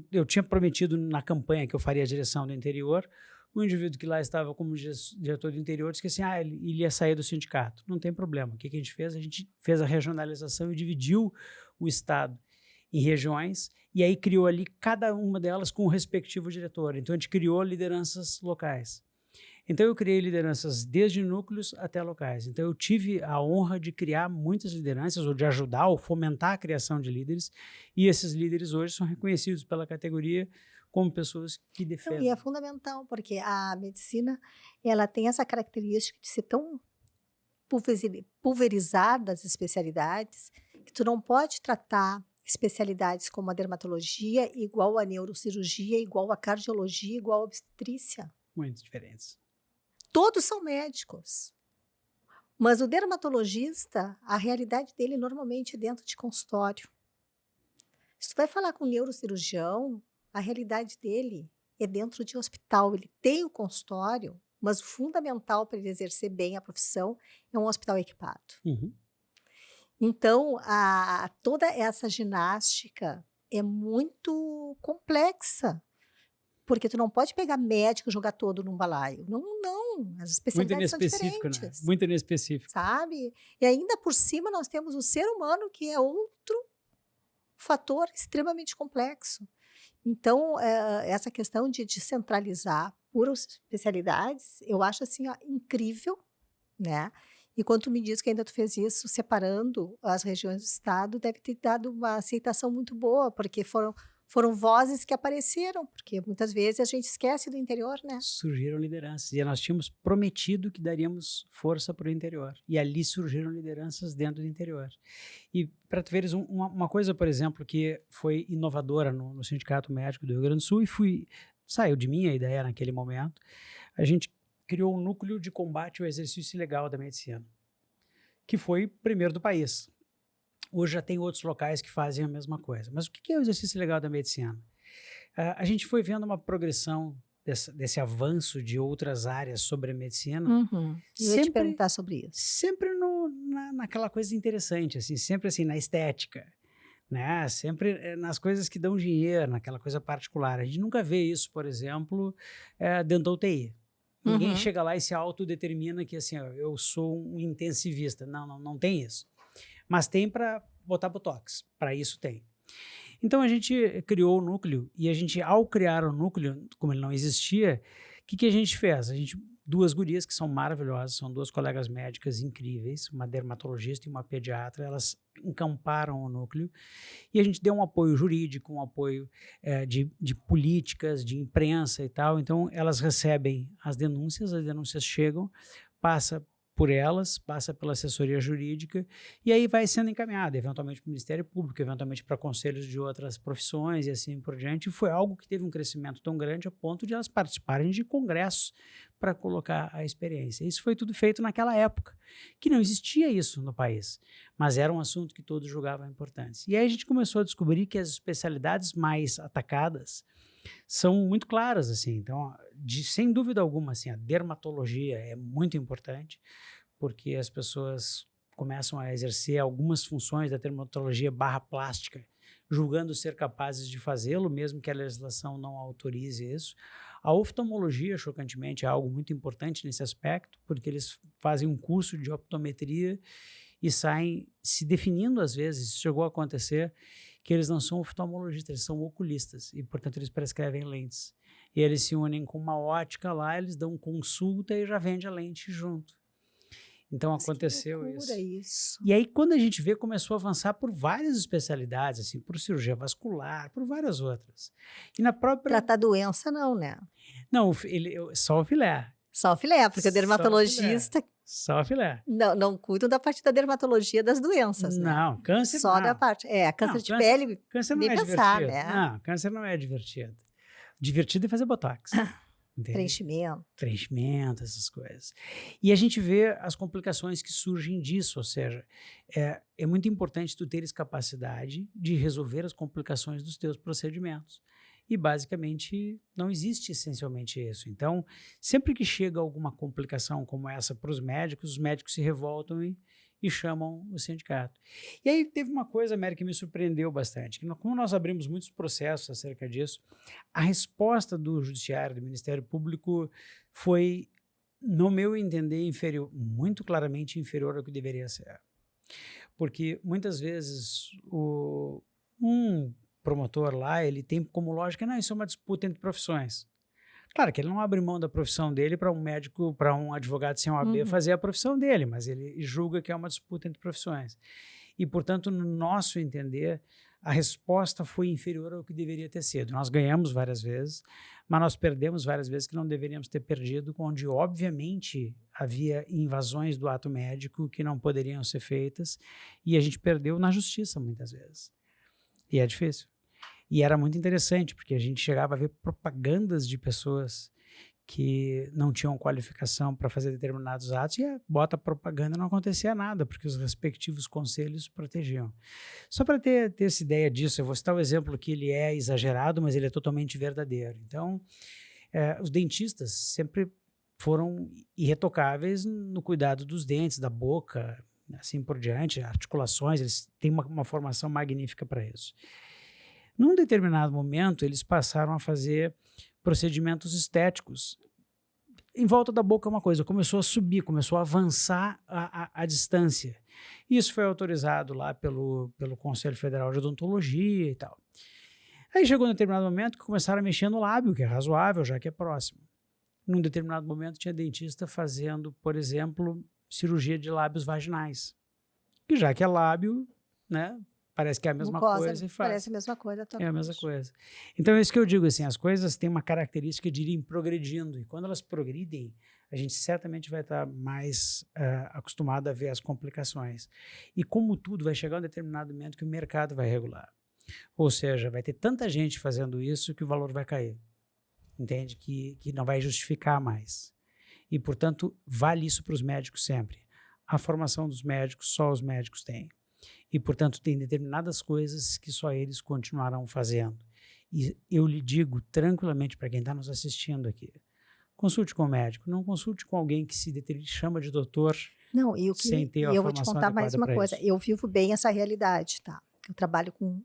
eu tinha prometido na campanha que eu faria a direção do interior, o indivíduo que lá estava como diretor do interior disse que assim, ele ia sair do sindicato. Não tem problema. O que a gente fez? A gente fez a regionalização e dividiu o estado em regiões e aí criou ali cada uma delas com o respectivo diretor. Então a gente criou lideranças locais. Então eu criei lideranças desde núcleos até locais. Então eu tive a honra de criar muitas lideranças ou de ajudar ou fomentar a criação de líderes, e esses líderes hoje são reconhecidos pela categoria como pessoas que defendem. E é fundamental, porque a medicina ela tem essa característica de ser tão pulverizada as especialidades, que tu não pode tratar especialidades como a dermatologia igual a neurocirurgia, igual a cardiologia, igual a obstetrícia. Muito diferentes. Todos são médicos. Mas o dermatologista, a realidade dele normalmente é dentro de consultório. Se tu vai falar com um neurocirurgião, a realidade dele é dentro de hospital. Ele tem o consultório, mas o fundamental para ele exercer bem a profissão é um hospital equipado. Uhum. Então, toda essa ginástica é muito complexa, porque tu não pode pegar médico e jogar todo num balaio. Não, as especialidades são diferentes. Né? Muito inespecífico. Sabe? E ainda por cima nós temos o ser humano, que é outro fator extremamente complexo. Então, essa questão de descentralizar por especialidades, eu acho assim, incrível, né? E quando tu me diz que ainda tu fez isso separando as regiões do estado, deve ter dado uma aceitação muito boa, porque foram foram vozes que apareceram, porque muitas vezes a gente esquece do interior, né? Surgiram lideranças. E nós tínhamos prometido que daríamos força para o interior. E ali surgiram lideranças dentro do interior. E para tu veres uma coisa, por exemplo, que foi inovadora no Sindicato Médico do Rio Grande do Sul saiu de mim a ideia naquele momento, a gente criou um núcleo de combate ao exercício ilegal da medicina, que foi primeiro do país. Hoje já tem outros locais que fazem a mesma coisa. Mas o que é o exercício ilegal da medicina? A gente foi vendo uma progressão desse avanço de outras áreas sobre a medicina. Eu ia te perguntar sobre isso. Sempre naquela coisa interessante, assim, sempre assim, na estética, né? Sempre nas coisas que dão dinheiro, naquela coisa particular. A gente nunca vê isso, por exemplo, dentro da UTI. Ninguém chega lá e se autodetermina que assim, ó, eu sou um intensivista. Não tem isso. Mas tem para botar botox, para isso tem. Então a gente criou o núcleo e a gente, ao criar o núcleo, como ele não existia, o que a gente fez? Duas gurias que são maravilhosas, são duas colegas médicas incríveis, uma dermatologista e uma pediatra, elas encamparam o núcleo e a gente deu um apoio jurídico, um apoio de políticas, de imprensa e tal. Então elas recebem as denúncias chegam, passa por elas, passa pela assessoria jurídica e aí vai sendo encaminhada, eventualmente para o Ministério Público, eventualmente para conselhos de outras profissões e assim por diante. E foi algo que teve um crescimento tão grande a ponto de elas participarem de congressos para colocar a experiência. Isso foi tudo feito naquela época, que não existia isso no país, mas era um assunto que todos julgavam importante. E aí a gente começou a descobrir que as especialidades mais atacadas são muito claras, assim. Então, sem dúvida alguma, assim, a dermatologia é muito importante, porque as pessoas começam a exercer algumas funções da dermatologia /plástica, julgando ser capazes de fazê-lo, mesmo que a legislação não autorize isso. A oftalmologia, chocantemente, é algo muito importante nesse aspecto, porque eles fazem um curso de optometria e saem se definindo, às vezes, isso chegou a acontecer, que eles não são oftalmologistas, eles são oculistas e, portanto, eles prescrevem lentes. E eles se unem com uma ótica lá, eles dão consulta e já vende a lente junto. Então, Mas aconteceu que loucura isso. isso. E aí, quando a gente vê, começou a avançar por várias especialidades, assim, por cirurgia vascular, por várias outras. E na própria... Tratar doença não, né? Não, só o filé. Só o filé, porque o Só o dermatologista Só filé. não cuidam da parte da dermatologia das doenças, né? Não, câncer Só não. da parte. Câncer Não, de pele, Câncer não nem é pensar, divertido. né? Não, câncer não é divertido. Divertido é fazer botox. Entende? Preenchimento. Preenchimento, essas coisas. E a gente vê as complicações que surgem disso, ou seja, é muito importante tu teres capacidade de resolver as complicações dos teus procedimentos. E basicamente não existe essencialmente isso. Então, sempre que chega alguma complicação como essa para os médicos se revoltam e chamam o sindicato. E aí teve uma coisa, Mary, que me surpreendeu bastante, que como nós abrimos muitos processos acerca disso, a resposta do Judiciário, do Ministério Público, foi, no meu entender, inferior, muito claramente inferior ao que deveria ser. Porque muitas vezes um promotor lá, ele tem como lógica, não, isso é uma disputa entre profissões. Claro que ele não abre mão da profissão dele para um médico, para um advogado sem OAB fazer a profissão dele, mas ele julga que é uma disputa entre profissões. E, portanto, no nosso entender, a resposta foi inferior ao que deveria ter sido. Nós ganhamos várias vezes, mas nós perdemos várias vezes que não deveríamos ter perdido, onde, obviamente, havia invasões do ato médico que não poderiam ser feitas, e a gente perdeu na justiça, muitas vezes. E é difícil. E era muito interessante, porque a gente chegava a ver propagandas de pessoas que não tinham qualificação para fazer determinados atos e bota propaganda e não acontecia nada, porque os respectivos conselhos protegiam. Só para ter essa ideia disso, eu vou citar o exemplo que ele é exagerado, mas ele é totalmente verdadeiro. Então, os dentistas sempre foram irretocáveis no cuidado dos dentes, da boca, assim por diante, articulações, eles têm uma formação magnífica para isso. Num determinado momento, eles passaram a fazer procedimentos estéticos. Em volta da boca é uma coisa, começou a subir, começou a avançar a distância. Isso foi autorizado lá pelo Conselho Federal de Odontologia e tal. Aí chegou um determinado momento que começaram a mexer no lábio, que é razoável, já que é próximo. Num determinado momento tinha dentista fazendo, por exemplo, cirurgia de lábios vaginais. E já que é lábio, né, parece que é a mesma Mucosa, coisa e faz. parece a mesma coisa. É a mesma coisa. Então é isso que eu digo, assim, as coisas têm uma característica de irem progredindo, e quando elas progridem, a gente certamente vai estar mais acostumado a ver as complicações. E como tudo, vai chegar um determinado momento que o mercado vai regular. Ou seja, vai ter tanta gente fazendo isso que o valor vai cair. Entende? Que não vai justificar mais. E, portanto, vale isso para os médicos sempre. A formação dos médicos, só os médicos têm. E, portanto, tem determinadas coisas que só eles continuarão fazendo. E eu lhe digo tranquilamente para quem está nos assistindo aqui, consulte com o médico, não consulte com alguém que se chama de doutor Não, e sem ter a eu vou te formação contar mais adequada uma para coisa. isso. Eu vivo bem essa realidade, tá? Eu trabalho com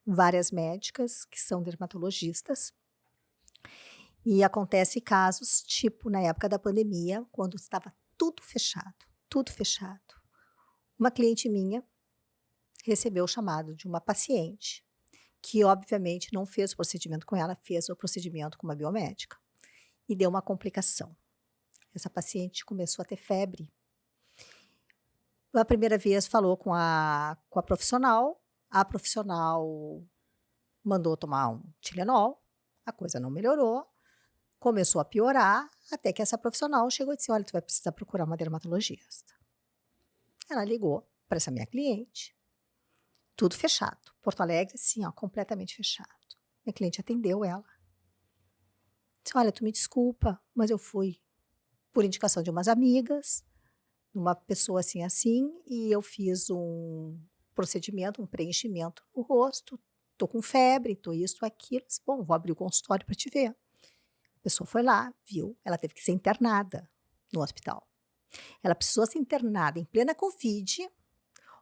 várias médicas que são dermatologistas e acontece casos, tipo na época da pandemia, quando estava tudo fechado, tudo fechado. Uma cliente minha recebeu o chamado de uma paciente que, obviamente, não fez o procedimento com ela, fez o procedimento com uma biomédica e deu uma complicação. Essa paciente começou a ter febre. A primeira vez falou com a profissional, a profissional mandou tomar um Tilenol, a coisa não melhorou, começou a piorar, até que essa profissional chegou e disse, olha, tu vai precisar procurar uma dermatologista. Ela ligou para essa minha cliente, tudo fechado. Porto Alegre, sim, ó, completamente fechado. Minha cliente atendeu ela. Disse, olha, tu me desculpa, mas eu fui por indicação de umas amigas, uma pessoa assim, e eu fiz um procedimento, um preenchimento no rosto, tô com febre, tô isso, aquilo. Disse, bom, vou abrir o consultório para te ver. A pessoa foi lá, viu, ela teve que ser internada no hospital. Ela precisou ser internada em plena Covid,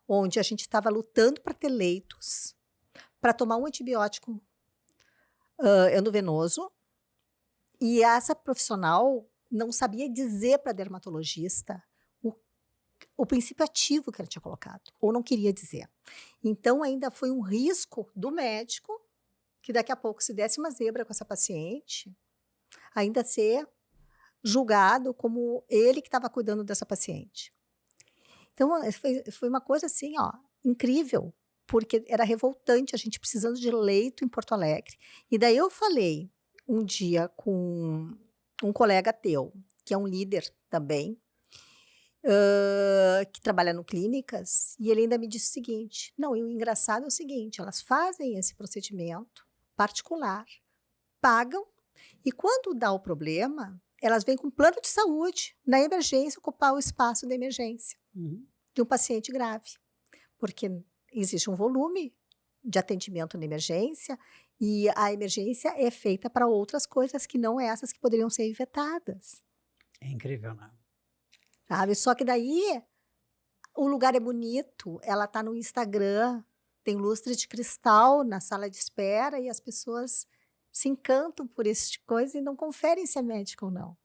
onde a gente estava lutando para ter leitos, para tomar um antibiótico endovenoso, e essa profissional não sabia dizer para a dermatologista o princípio ativo que ela tinha colocado, ou não queria dizer. Então, ainda foi um risco do médico, que daqui a pouco, se desse uma zebra com essa paciente, ainda ser julgado como ele que estava cuidando dessa paciente. Então, foi uma coisa assim, ó, incrível, porque era revoltante a gente precisando de leito em Porto Alegre. E daí eu falei um dia com um colega teu, que é um líder também, que trabalha no clínicas, e ele ainda me disse o seguinte, não, e o engraçado é o seguinte, elas fazem esse procedimento particular, pagam, e quando dá o problema, elas vêm com plano de saúde, na emergência, ocupar o espaço da emergência de um paciente grave, porque existe um volume de atendimento na emergência, e a emergência é feita para outras coisas que não essas que poderiam ser vetadas. É incrível, né? Sabe? Só que daí o lugar é bonito, ela está no Instagram, tem lustre de cristal na sala de espera e as pessoas se encantam por esse tipo de coisa e não conferem se é médico ou não.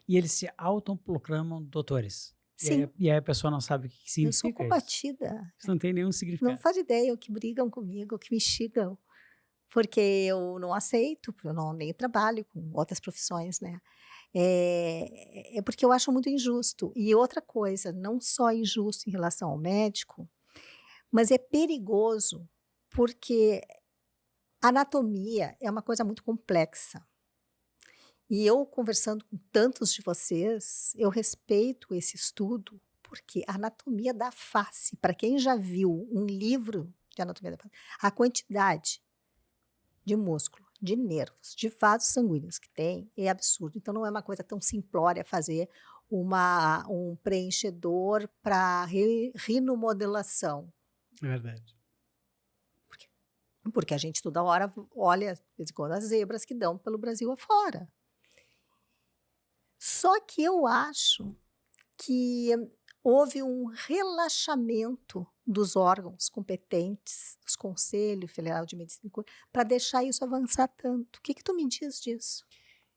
E eles se autoproclamam doutores. Sim. E aí a pessoa não sabe o que significa Eu sou isso. combatida. Isso não tem nenhum Não significado. faz ideia, o que brigam comigo, o que me xingam, porque eu não aceito, eu não nem trabalho com outras profissões, né? É porque eu acho muito injusto. E outra coisa, não só injusto em relação ao médico, mas é perigoso, porque anatomia é uma coisa muito complexa. E eu, conversando com tantos de vocês, eu respeito esse estudo, porque a anatomia da face, para quem já viu um livro de anatomia da face, a quantidade de músculo, de nervos, de vasos sanguíneos que tem é absurdo. Então, não é uma coisa tão simplória fazer um preenchedor para rinomodelação. É verdade. Porque a gente toda hora olha, de vez em quando, as zebras que dão pelo Brasil afora. Só que eu acho que houve um relaxamento dos órgãos competentes, dos Conselho Federal de Medicina, para deixar isso avançar tanto. O que tu me diz disso?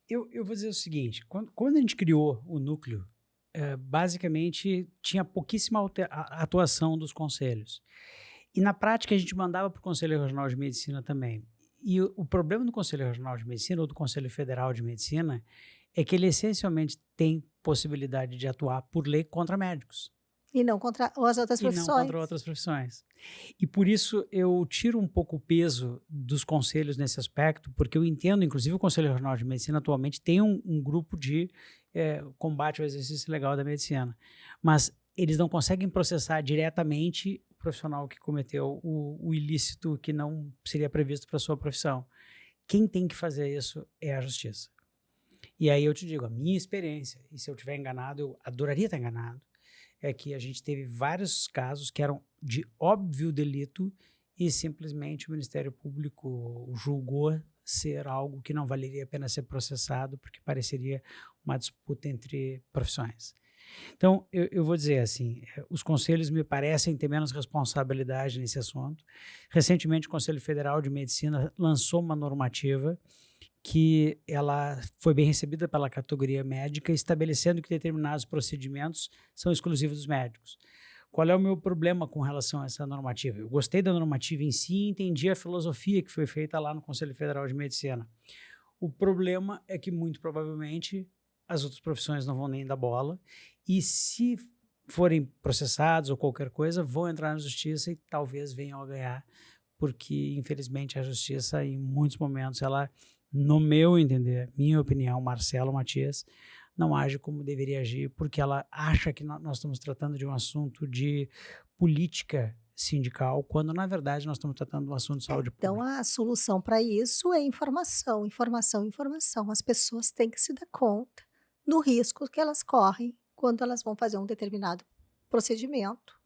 Eu vou dizer o seguinte, quando a gente criou o núcleo, basicamente tinha pouquíssima atuação dos conselhos. E na prática a gente mandava para o Conselho Regional de Medicina também. E o problema do Conselho Regional de Medicina ou do Conselho Federal de Medicina é que ele essencialmente tem possibilidade de atuar por lei contra médicos. E não contra as outras e não profissões. contra outras profissões. E por isso eu tiro um pouco o peso dos conselhos nesse aspecto, porque eu entendo, inclusive o Conselho Regional de Medicina atualmente tem um grupo de combate ao exercício ilegal da medicina, mas eles não conseguem processar diretamente o profissional que cometeu o ilícito que não seria previsto para a sua profissão. Quem tem que fazer isso é a justiça. E aí eu te digo, a minha experiência, e se eu estiver enganado, eu adoraria estar enganado, é que a gente teve vários casos que eram de óbvio delito e simplesmente o Ministério Público julgou ser algo que não valeria a pena ser processado porque pareceria uma disputa entre profissões. Então, eu vou dizer assim, os conselhos me parecem ter menos responsabilidade nesse assunto. Recentemente, o Conselho Federal de Medicina lançou uma normativa que ela foi bem recebida pela categoria médica, estabelecendo que determinados procedimentos são exclusivos dos médicos. Qual é o meu problema com relação a essa normativa? Eu gostei da normativa em si e entendi a filosofia que foi feita lá no Conselho Federal de Medicina. O problema é que, muito provavelmente, as outras profissões não vão nem dar bola e, se forem processados ou qualquer coisa, vão entrar na justiça e talvez venham a ganhar, porque, infelizmente, a justiça, em muitos momentos, ela, no meu entender, minha opinião, Marcelo Matias, não age como deveria agir, porque ela acha que nós estamos tratando de um assunto de política sindical, quando, na verdade, nós estamos tratando de um assunto de saúde Então, pública. a solução para isso é informação, informação, informação. As pessoas têm que se dar conta do risco que elas correm quando elas vão fazer um determinado procedimento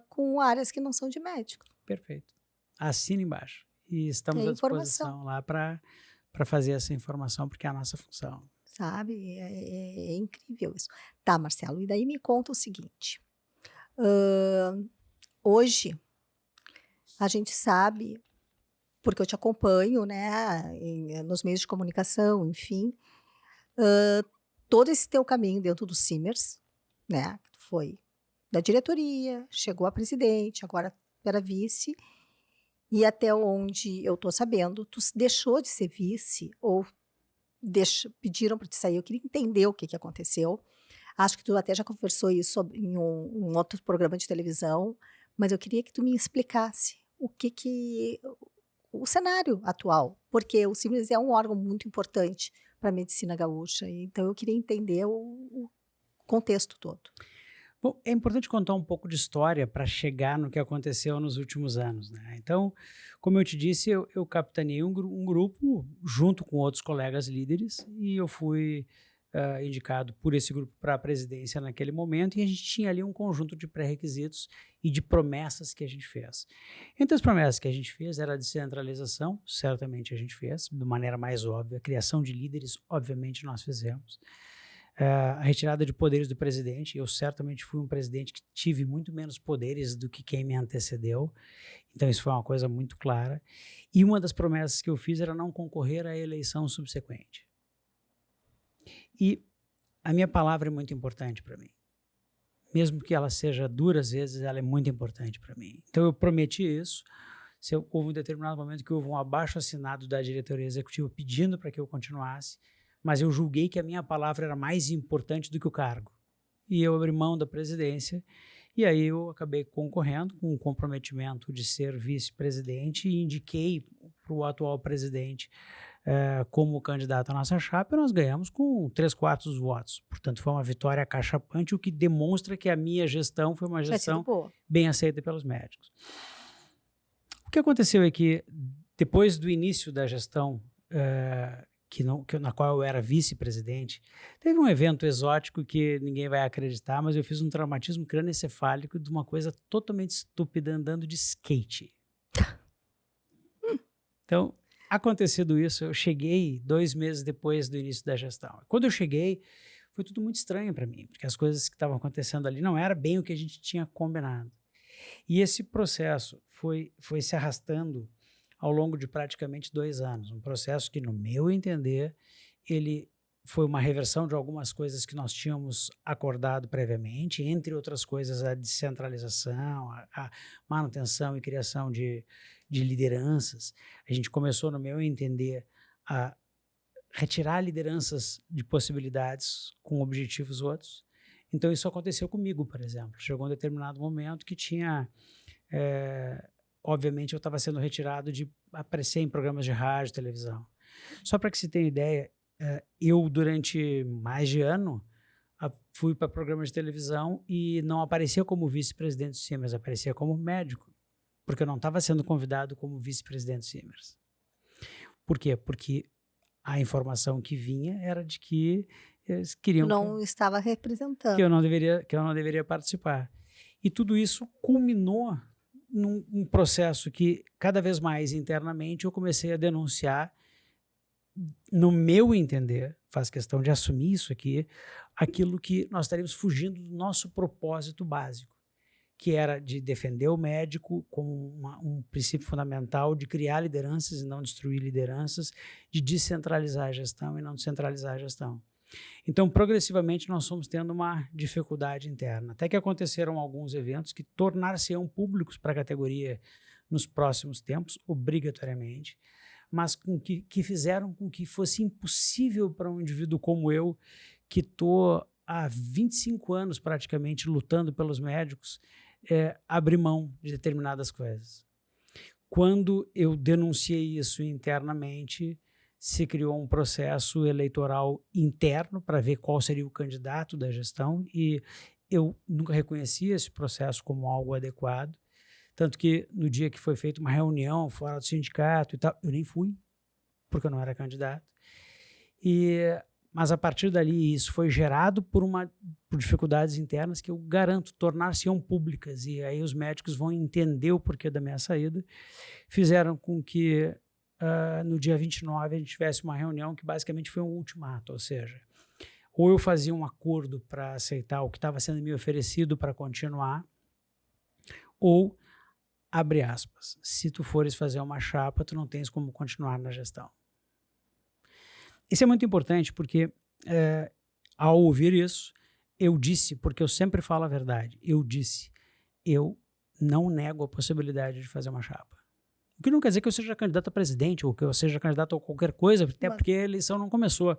com áreas que não são de médico. Perfeito. Assina embaixo. E estamos É à informação, disposição lá para fazer essa informação, porque é a nossa função. sabe? É incrível isso. Tá, Marcelo, e daí me conta o seguinte. hã, Hoje, a gente sabe, porque eu te acompanho, né, nos meios de comunicação, enfim, todo esse teu caminho dentro do Simers, né, foi da diretoria, chegou a presidente, agora era vice, e até onde eu tô sabendo, tu deixou de ser vice ou pediram para te sair. Eu queria entender o que que aconteceu. Acho que tu até já conversou isso em um outro programa de televisão, mas eu queria que tu me explicasse o cenário atual, porque o Simers é um órgão muito importante para a medicina gaúcha, então eu queria entender o contexto todo. Bom, é importante contar um pouco de história para chegar no que aconteceu nos últimos anos, né? Então, como eu te disse, eu capitaneei um grupo junto com outros colegas líderes e eu fui indicado por esse grupo para a presidência naquele momento e a gente tinha ali um conjunto de pré-requisitos e de promessas que a gente fez. Entre as promessas que a gente fez era a descentralização, certamente a gente fez, de maneira mais óbvia, a criação de líderes, obviamente nós fizemos. A retirada de poderes do presidente, eu certamente fui um presidente que tive muito menos poderes do que quem me antecedeu, então isso foi uma coisa muito clara, e uma das promessas que eu fiz era não concorrer à eleição subsequente. E a minha palavra é muito importante para mim, mesmo que ela seja dura às vezes, ela é muito importante para mim. Então eu prometi isso. Houve um determinado momento que houve um abaixo-assinado da diretoria executiva pedindo para que eu continuasse, mas eu julguei que a minha palavra era mais importante do que o cargo. E eu abri mão da presidência, e aí eu acabei concorrendo com o comprometimento de ser vice-presidente e indiquei para o atual presidente como candidato à nossa chapa, e nós ganhamos com 3/4 dos votos. Portanto, foi uma vitória acachapante, o que demonstra que a minha gestão foi uma Tinha sido gestão boa. bem aceita pelos médicos. O que aconteceu é que, depois do início da gestão, na qual eu era vice-presidente, teve um evento exótico que ninguém vai acreditar, mas eu fiz um traumatismo crânioencefálico de uma coisa totalmente estúpida, andando de skate. Então, acontecido isso, eu cheguei 2 meses depois do início da gestão. Quando eu cheguei, foi tudo muito estranho para mim, porque as coisas que estavam acontecendo ali não era bem o que a gente tinha combinado. E esse processo foi se arrastando ao longo de praticamente 2 anos, um processo que, no meu entender, ele foi uma reversão de algumas coisas que nós tínhamos acordado previamente, entre outras coisas a descentralização, a manutenção e criação de lideranças. A gente começou, no meu entender, a retirar lideranças de possibilidades com objetivos outros. Então, isso aconteceu comigo, por exemplo. Chegou um determinado momento que tinha... obviamente, eu estava sendo retirado de aparecer em programas de rádio e televisão. Só para que se tenha ideia, eu, durante mais de ano, fui para programas de televisão e não aparecia como vice-presidente do Simers, aparecia como médico, porque eu não estava sendo convidado como vice-presidente do Simers. Por quê? Porque a informação que vinha era de que eles queriam Não estava representando. que eu não deveria participar. E tudo isso culminou num processo que, cada vez mais internamente, eu comecei a denunciar, no meu entender, faz questão de assumir isso aqui, aquilo que nós estaríamos fugindo do nosso propósito básico, que era de defender o médico como um princípio fundamental, de criar lideranças e não destruir lideranças, de descentralizar a gestão e não descentralizar a gestão. Então, progressivamente, nós fomos tendo uma dificuldade interna, até que aconteceram alguns eventos que tornar-se-ão públicos para a categoria nos próximos tempos, obrigatoriamente, mas que fizeram com que fosse impossível para um indivíduo como eu, que estou há 25 anos praticamente lutando pelos médicos, abrir mão de determinadas coisas. Quando eu denunciei isso internamente, se criou um processo eleitoral interno para ver qual seria o candidato da gestão, e eu nunca reconheci esse processo como algo adequado, tanto que no dia que foi feita uma reunião fora do sindicato e tal, eu nem fui, porque eu não era candidato. Mas a partir dali isso foi gerado por dificuldades internas que eu garanto tornar-se-ão públicas, e aí os médicos vão entender o porquê da minha saída. Fizeram com que no dia 29 a gente tivesse uma reunião que basicamente foi um ultimato, ou seja, ou eu fazia um acordo para aceitar o que estava sendo me oferecido para continuar, ou, abre aspas, se tu fores fazer uma chapa, tu não tens como continuar na gestão. Isso é muito importante porque, ao ouvir isso, eu disse, porque eu sempre falo a verdade, eu disse, eu não nego a possibilidade de fazer uma chapa. O que não quer dizer que eu seja candidato a presidente ou que eu seja candidato a qualquer coisa, até porque a eleição não começou.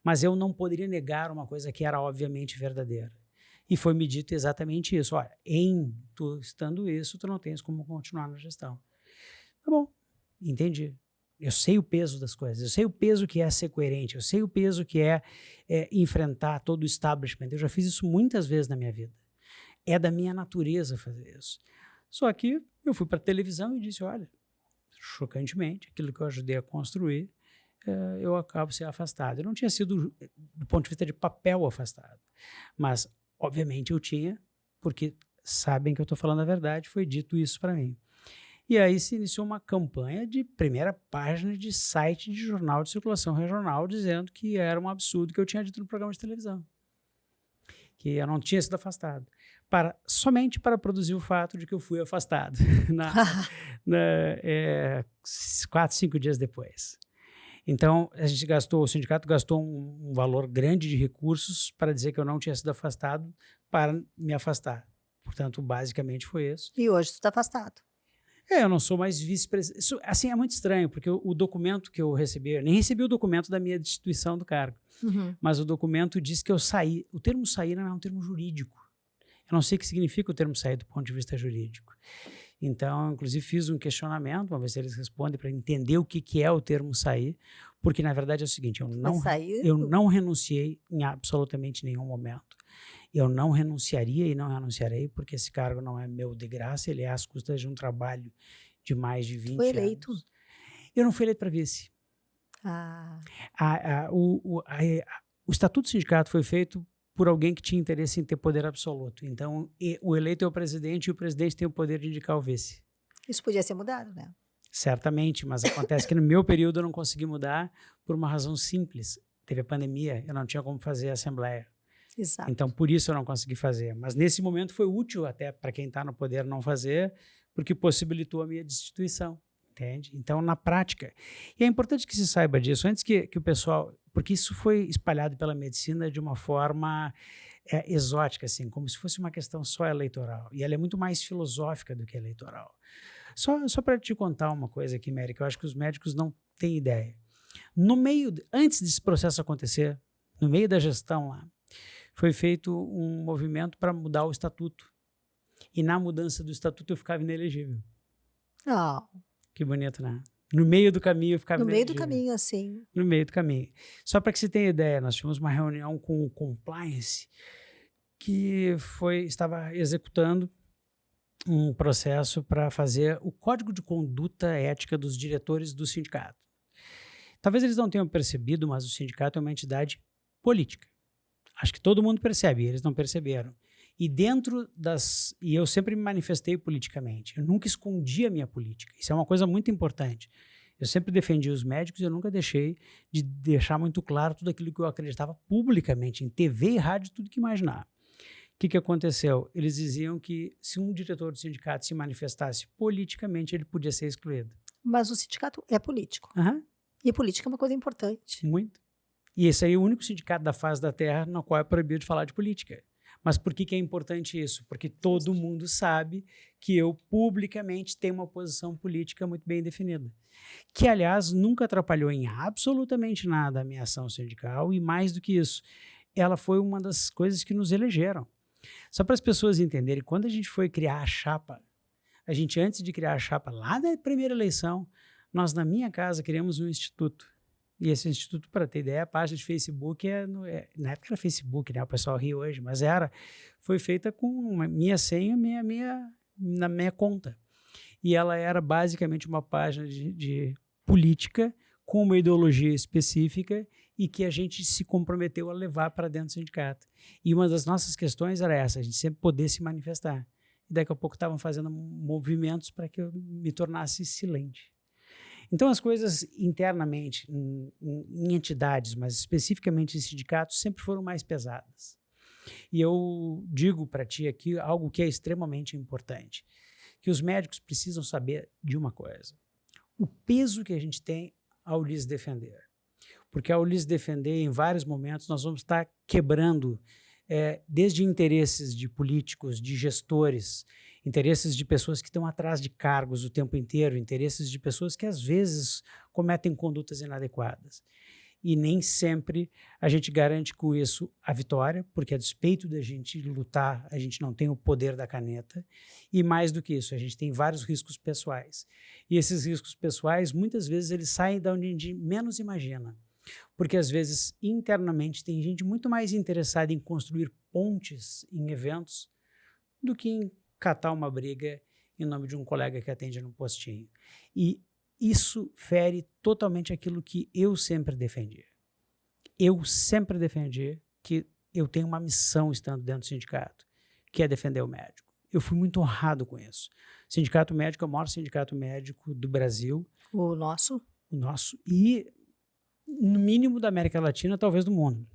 Mas eu não poderia negar uma coisa que era obviamente verdadeira. E foi me dito exatamente isso. Olha, tu estando isso, tu não tens como continuar na gestão. Tá bom, entendi. Eu sei o peso das coisas, eu sei o peso que é ser coerente, eu sei o peso que é enfrentar todo o establishment. Eu já fiz isso muitas vezes na minha vida. É da minha natureza fazer isso. Só que eu fui para a televisão e disse, olha, chocantemente, aquilo que eu ajudei a construir, eu acabo sendo afastado. Eu não tinha sido, do ponto de vista de papel, afastado, mas, obviamente, eu tinha, porque sabem que eu estou falando a verdade, foi dito isso para mim. E aí se iniciou uma campanha de primeira página de site de jornal de circulação regional, dizendo que era um absurdo que eu tinha dito no programa de televisão, que eu não tinha sido afastado, somente para produzir o fato de que eu fui afastado 4, 5 dias depois. Então, o sindicato gastou um valor grande de recursos para dizer que eu não tinha sido afastado, para me afastar. Portanto, basicamente foi isso. E hoje você está afastado. Eu não sou mais vice-presidente. Isso, assim, é muito estranho, porque o documento que eu recebi, eu nem recebi o documento da minha destituição do cargo, mas o documento diz que eu saí. O termo sair não é um termo jurídico. Eu não sei o que significa o termo sair do ponto de vista jurídico. Então, inclusive, fiz um questionamento, vamos ver se eles respondem, para entender o que é o termo sair, porque, na verdade, é o seguinte, eu não renunciei em absolutamente nenhum momento. Eu não renunciaria e não renunciarei, porque esse cargo não é meu de graça, ele é às custas de um trabalho de mais de 20 anos. Foi eleito? Eu não fui eleito para vice. O estatuto do sindicato foi feito por alguém que tinha interesse em ter poder absoluto. Então, o eleito é o presidente e o presidente tem o poder de indicar o vice. Isso podia ser mudado, né? Certamente, mas acontece que no meu período eu não consegui mudar por uma razão simples. Teve a pandemia, eu não tinha como fazer a assembleia. Exato. Então, por isso eu não consegui fazer. Mas nesse momento foi útil até para quem está no poder não fazer, porque possibilitou a minha destituição, entende? Então, na prática, e é importante que se saiba disso, antes que o pessoal, porque isso foi espalhado pela medicina de uma forma exótica, assim, como se fosse uma questão só eleitoral, e ela é muito mais filosófica do que eleitoral. Só para te contar uma coisa aqui, Mary, que eu acho que os médicos não têm ideia. Antes desse processo acontecer, no meio da gestão lá, foi feito um movimento para mudar o estatuto. E na mudança do estatuto eu ficava inelegível. Ah, Que bonito, né? No meio do caminho eu ficava no meio do inelegível. caminho, assim. No meio do caminho. Só para que você tenha ideia, nós tivemos uma reunião com o compliance que estava executando um processo para fazer o código de conduta ética dos diretores do sindicato. Talvez eles não tenham percebido, mas o sindicato é uma entidade política. Acho que todo mundo percebe, eles não perceberam. E e eu sempre me manifestei politicamente. Eu nunca escondi a minha política. Isso é uma coisa muito importante. Eu sempre defendi os médicos e eu nunca deixei de deixar muito claro tudo aquilo que eu acreditava publicamente, em TV e rádio, tudo que imaginar. O que aconteceu? Eles diziam que se um diretor do sindicato se manifestasse politicamente, ele podia ser excluído. Mas o sindicato é político. Aham. E política é uma coisa importante. Muito. E esse aí é o único sindicato da face da Terra no qual é proibido de falar de política. Mas por que é importante isso? Porque todo mundo sabe que eu publicamente tenho uma posição política muito bem definida. Que, aliás, nunca atrapalhou em absolutamente nada a minha ação sindical e, mais do que isso, ela foi uma das coisas que nos elegeram. Só para as pessoas entenderem, quando a gente foi criar a chapa, antes de criar a chapa, lá na primeira eleição, nós, na minha casa, criamos um instituto. E esse instituto, para ter ideia, a página de Facebook na época era Facebook, né? O pessoal ri hoje, mas foi feita com minha senha na minha conta. E ela era basicamente uma página de política com uma ideologia específica e que a gente se comprometeu a levar para dentro do sindicato. E uma das nossas questões era essa, a gente sempre poder se manifestar. E daqui a pouco estavam fazendo movimentos para que eu me tornasse silente. Então, as coisas internamente, em entidades, mas especificamente em sindicatos, sempre foram mais pesadas. E eu digo para ti aqui algo que é extremamente importante, que os médicos precisam saber de uma coisa: o peso que a gente tem ao lhes defender. Porque ao lhes defender, em vários momentos, nós vamos estar quebrando desde interesses de políticos, de gestores, interesses de pessoas que estão atrás de cargos o tempo inteiro, interesses de pessoas que às vezes cometem condutas inadequadas. E nem sempre a gente garante com isso a vitória, porque a despeito da gente lutar, a gente não tem o poder da caneta. E mais do que isso, a gente tem vários riscos pessoais. E esses riscos pessoais, muitas vezes, eles saem de onde a gente menos imagina. Porque às vezes, internamente, tem gente muito mais interessada em construir pontes em eventos do que em catar uma briga em nome de um colega que atende no postinho. E isso fere totalmente aquilo que eu sempre defendi. Eu sempre defendi que eu tenho uma missão estando dentro do sindicato, que é defender o médico. Eu fui muito honrado com isso. O sindicato médico é o maior sindicato médico do Brasil. O nosso? O nosso. E, no mínimo, da América Latina, talvez do mundo.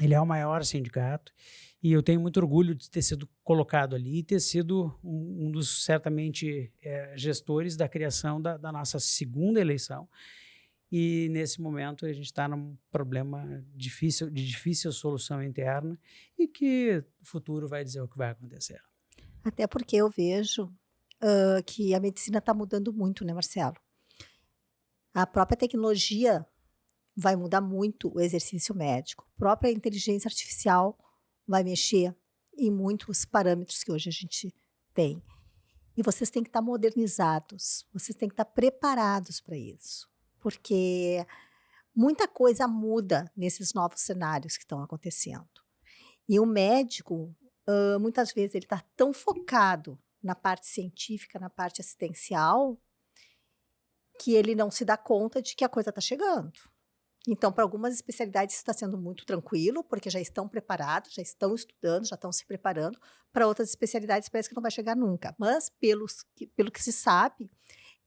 Ele é o maior sindicato e eu tenho muito orgulho de ter sido colocado ali e ter sido um dos, certamente, gestores da criação da nossa segunda eleição. E, nesse momento, a gente está num problema de difícil solução interna e que o futuro vai dizer o que vai acontecer. Até porque eu vejo que a medicina está mudando muito, né, Marcelo? A própria tecnologia vai mudar muito o exercício médico. A própria inteligência artificial vai mexer em muitos parâmetros que hoje a gente tem. E vocês têm que estar modernizados, vocês têm que estar preparados para isso. Porque muita coisa muda nesses novos cenários que estão acontecendo. E o médico, muitas vezes, ele está tão focado na parte científica, na parte assistencial, que ele não se dá conta de que a coisa está chegando. Então, para algumas especialidades está sendo muito tranquilo, porque já estão preparados, já estão estudando, já estão se preparando. Para outras especialidades parece que não vai chegar nunca. Mas, pelo que se sabe,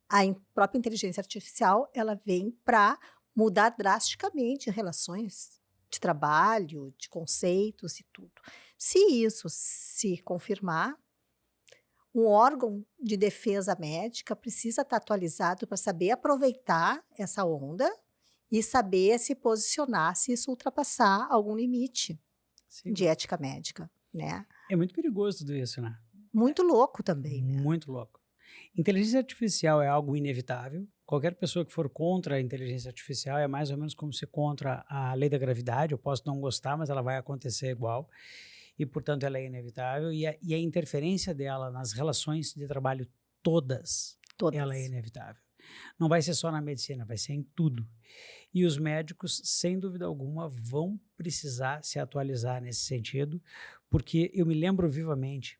a própria inteligência artificial ela vem para mudar drasticamente relações de trabalho, de conceitos e tudo. Se isso se confirmar, um órgão de defesa médica precisa estar atualizado para saber aproveitar essa onda e saber se posicionar se isso ultrapassar algum limite de ética médica, né? É muito perigoso tudo isso, né? Muito louco também, né? Muito louco. Inteligência artificial é algo inevitável, qualquer pessoa que for contra a inteligência artificial é mais ou menos como ser contra a lei da gravidade. Eu posso não gostar, mas ela vai acontecer igual. E, portanto, ela é inevitável. E a interferência dela nas relações de trabalho todas, ela é inevitável. Não vai ser só na medicina, vai ser em tudo. E os médicos, sem dúvida alguma, vão precisar se atualizar nesse sentido, porque eu me lembro vivamente,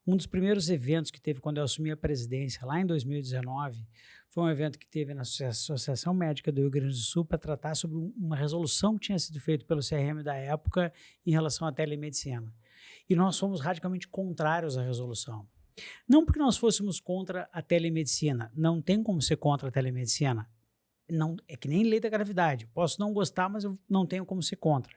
um dos primeiros eventos que teve quando eu assumi a presidência, lá em 2019, foi um evento que teve na Associação Médica do Rio Grande do Sul para tratar sobre uma resolução que tinha sido feita pelo CRM da época em relação à telemedicina. E nós fomos radicalmente contrários à resolução. Não porque nós fôssemos contra a telemedicina, não tem como ser contra a telemedicina. Não, é que nem lei da gravidade, posso não gostar, mas eu não tenho como ser contra.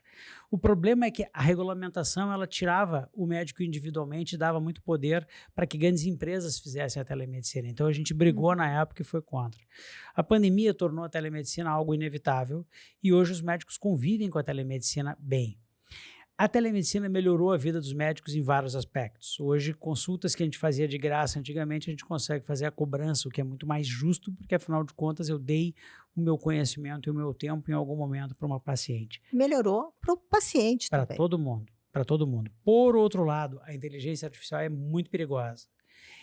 O problema é que a regulamentação, ela tirava o médico individualmente e dava muito poder para que grandes empresas fizessem a telemedicina. Então a gente brigou na época e foi contra. A pandemia tornou a telemedicina algo inevitável e hoje os médicos convivem com a telemedicina bem. A telemedicina melhorou a vida dos médicos em vários aspectos. Hoje, consultas que a gente fazia de graça antigamente, a gente consegue fazer a cobrança, o que é muito mais justo, porque afinal de contas eu dei o meu conhecimento e o meu tempo em algum momento para uma paciente. Melhorou para o paciente também. Para todo mundo, para todo mundo. Por outro lado, a inteligência artificial é muito perigosa.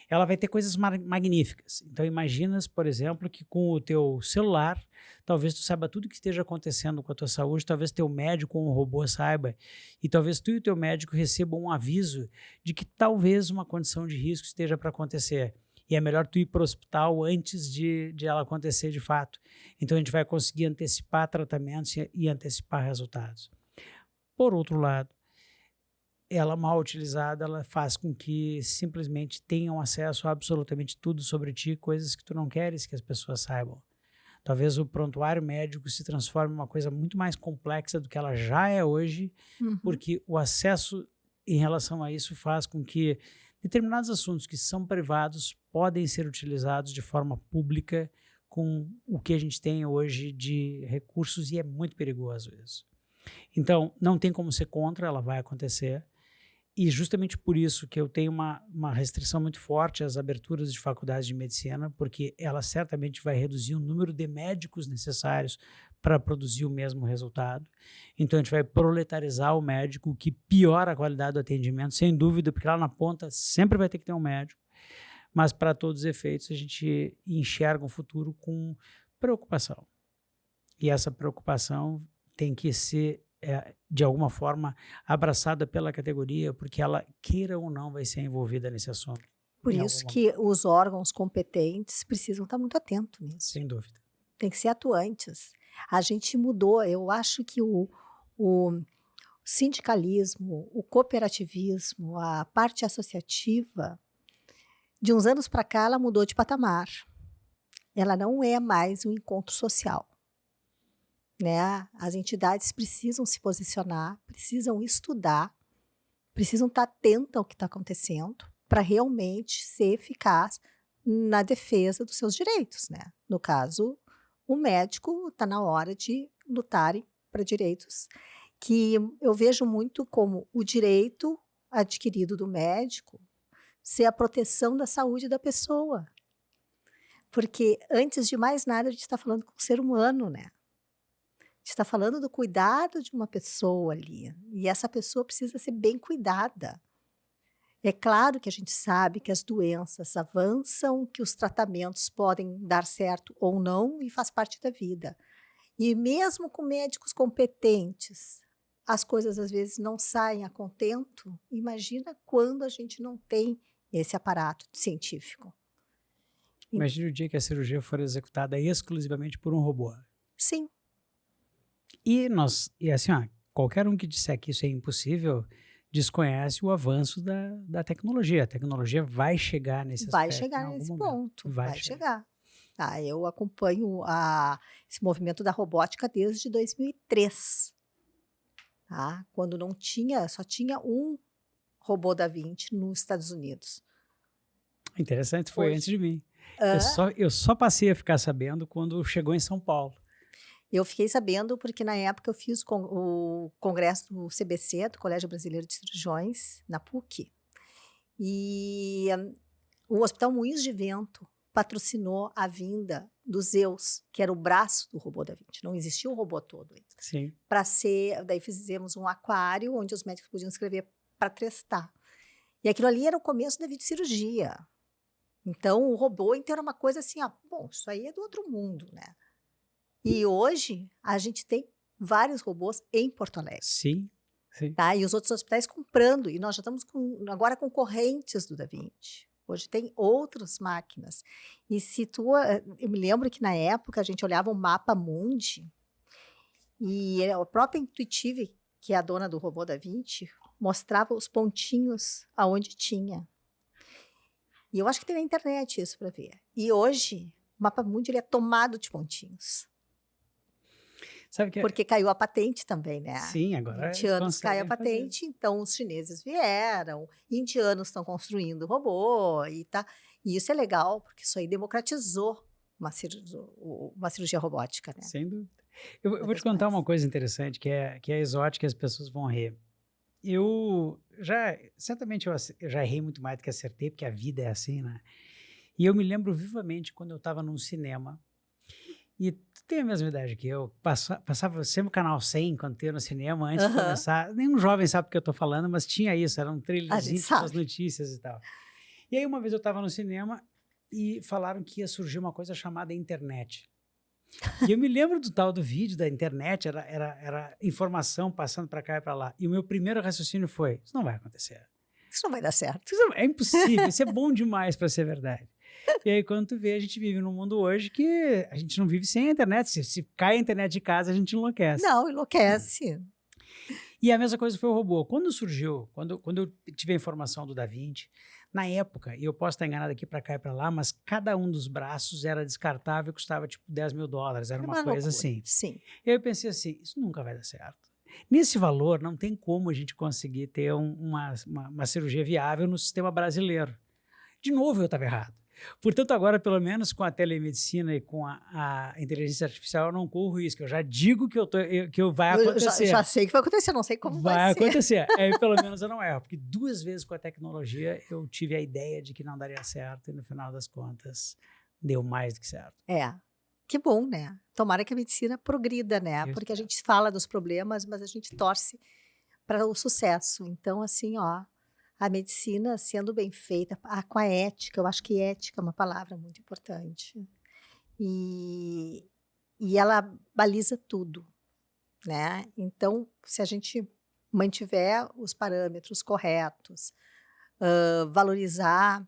Ela vai ter coisas magníficas. Então imaginas, por exemplo, que com o teu celular, talvez tu saiba tudo o que esteja acontecendo com a tua saúde, talvez teu médico ou um robô saiba, e talvez tu e o teu médico recebam um aviso de que talvez uma condição de risco esteja para acontecer. E é melhor tu ir para o hospital antes de ela acontecer de fato. Então a gente vai conseguir antecipar tratamentos e antecipar resultados. Por outro lado, ela mal utilizada, ela faz com que simplesmente tenham acesso a absolutamente tudo sobre ti, coisas que tu não queres que as pessoas saibam. Talvez o prontuário médico se transforme em uma coisa muito mais complexa do que ela já é hoje, porque o acesso em relação a isso faz com que determinados assuntos que são privados podem ser utilizados de forma pública com o que a gente tem hoje de recursos e é muito perigoso isso. Então, não tem como ser contra, ela vai acontecer. E justamente por isso que eu tenho uma restrição muito forte às aberturas de faculdades de medicina, porque ela certamente vai reduzir o número de médicos necessários para produzir o mesmo resultado. Então a gente vai proletarizar o médico, o que piora a qualidade do atendimento, sem dúvida, porque lá na ponta sempre vai ter que ter um médico. Mas para todos os efeitos a gente enxerga um futuro com preocupação. E essa preocupação tem que ser de alguma forma abraçada pela categoria, porque ela, queira ou não, vai ser envolvida nesse assunto. Por isso que os órgãos competentes precisam estar muito atentos nisso. Sem dúvida. Tem que ser atuantes. A gente mudou, eu acho que o sindicalismo, o cooperativismo, a parte associativa, de uns anos para cá, ela mudou de patamar. Ela não é mais um encontro social. Né? As entidades precisam se posicionar, precisam estudar, precisam estar atentas ao que está acontecendo para realmente ser eficaz na defesa dos seus direitos. Né? No caso, o médico está na hora de lutarem para direitos que eu vejo muito como o direito adquirido do médico ser a proteção da saúde da pessoa. Porque, antes de mais nada, a gente está falando com o ser humano, né? A gente está falando do cuidado de uma pessoa ali. E essa pessoa precisa ser bem cuidada. É claro que a gente sabe que as doenças avançam, que os tratamentos podem dar certo ou não, e faz parte da vida. E mesmo com médicos competentes, as coisas às vezes não saem a contento. Imagina quando a gente não tem esse aparato científico. Imagine o dia que a cirurgia for executada exclusivamente por um robô. Sim. E assim, qualquer um que disser que isso é impossível desconhece o avanço da tecnologia. A tecnologia vai chegar nesse Vai aspecto chegar em algum nesse momento. ponto. Vai chegar. Eu acompanho esse movimento da robótica desde 2003. Tá? Quando não tinha, só tinha um robô da Vinci nos Estados Unidos. Interessante, foi antes de mim. Eu só passei a ficar sabendo quando chegou em São Paulo. Eu fiquei sabendo porque na época eu fiz o congresso do CBC, do Colégio Brasileiro de Cirurgiões, na PUC. E o Hospital Moinhos de Vento patrocinou a vinda do Zeus, que era o braço do robô da Vinci. Não existia o robô todo ainda. Sim. Daí fizemos um aquário onde os médicos podiam escrever para testar. E aquilo ali era o começo da videocirurgia. Então, o robô então era uma coisa assim, ó, bom, isso aí é do outro mundo, né? E hoje a gente tem vários robôs em Porto Alegre. Sim, sim. Tá? E os outros hospitais comprando. E nós já estamos agora concorrentes do Da Vinci. Hoje tem outras máquinas. E eu me lembro que na época a gente olhava o mapa mundi e a própria Intuitive, que é a dona do robô Da Vinci, mostrava os pontinhos aonde tinha. E eu acho que tem na internet isso para ver. E hoje o mapa mundi ele é tomado de pontinhos. Sabe que Porque caiu a patente também, né? Sim, agora 20 anos cai a conseguem fazer. patente, então os chineses vieram, indianos estão construindo robô e tá. E isso é legal, porque isso aí democratizou uma cirurgia robótica, né? Sem dúvida. Eu Cada vou te vez contar mais. uma coisa interessante, que é exótica e as pessoas vão rir. Certamente eu já errei muito mais do que acertei, porque a vida é assim, né? E eu me lembro vivamente quando eu estava num cinema, e tu tem a mesma idade que eu, passava sempre o canal 100 quando ia no cinema, antes de Aham. começar. Nenhum jovem sabe o que eu tô falando, mas tinha isso, era um A gente trailerzinho com as sabe. notícias e tal. E aí uma vez eu estava no cinema e falaram que ia surgir uma coisa chamada internet. E eu me lembro do tal do vídeo da internet, era informação passando para cá e para lá. E o meu primeiro raciocínio foi, isso não vai acontecer. Isso não vai dar certo. É impossível, isso é bom demais para ser verdade. E aí, quando tu vê, a gente vive num mundo hoje que a gente não vive sem a internet. Se cai a internet de casa, a gente enlouquece. Não, enlouquece. E a mesma coisa foi o robô. Quando surgiu, quando eu tive a informação do Da Vinci, na época, e eu posso estar enganado aqui para cá e para lá, mas cada um dos braços era descartável e custava tipo $10 mil. Era uma coisa loucura. assim. Sim. E aí eu pensei assim, isso nunca vai dar certo. Nesse valor, não tem como a gente conseguir ter uma cirurgia viável no sistema brasileiro. De novo, eu estava errado. Portanto, agora, pelo menos com a telemedicina e com a inteligência artificial, eu não corro risco. Eu já digo que vai acontecer. Eu já sei que vai acontecer, não sei como vai ser. Vai acontecer. Aí, pelo menos, eu não erro. Porque 2 vezes com a tecnologia, eu tive a ideia de que não daria certo. E, no final das contas, deu mais do que certo. É. Que bom, né? Tomara que a medicina progrida, né? Porque a gente fala dos problemas, mas a gente torce para o sucesso. Então, assim, ó, a medicina sendo bem feita, com a ética, eu acho que ética é uma palavra muito importante. E ela baliza tudo, né? Então, se a gente mantiver os parâmetros corretos, valorizar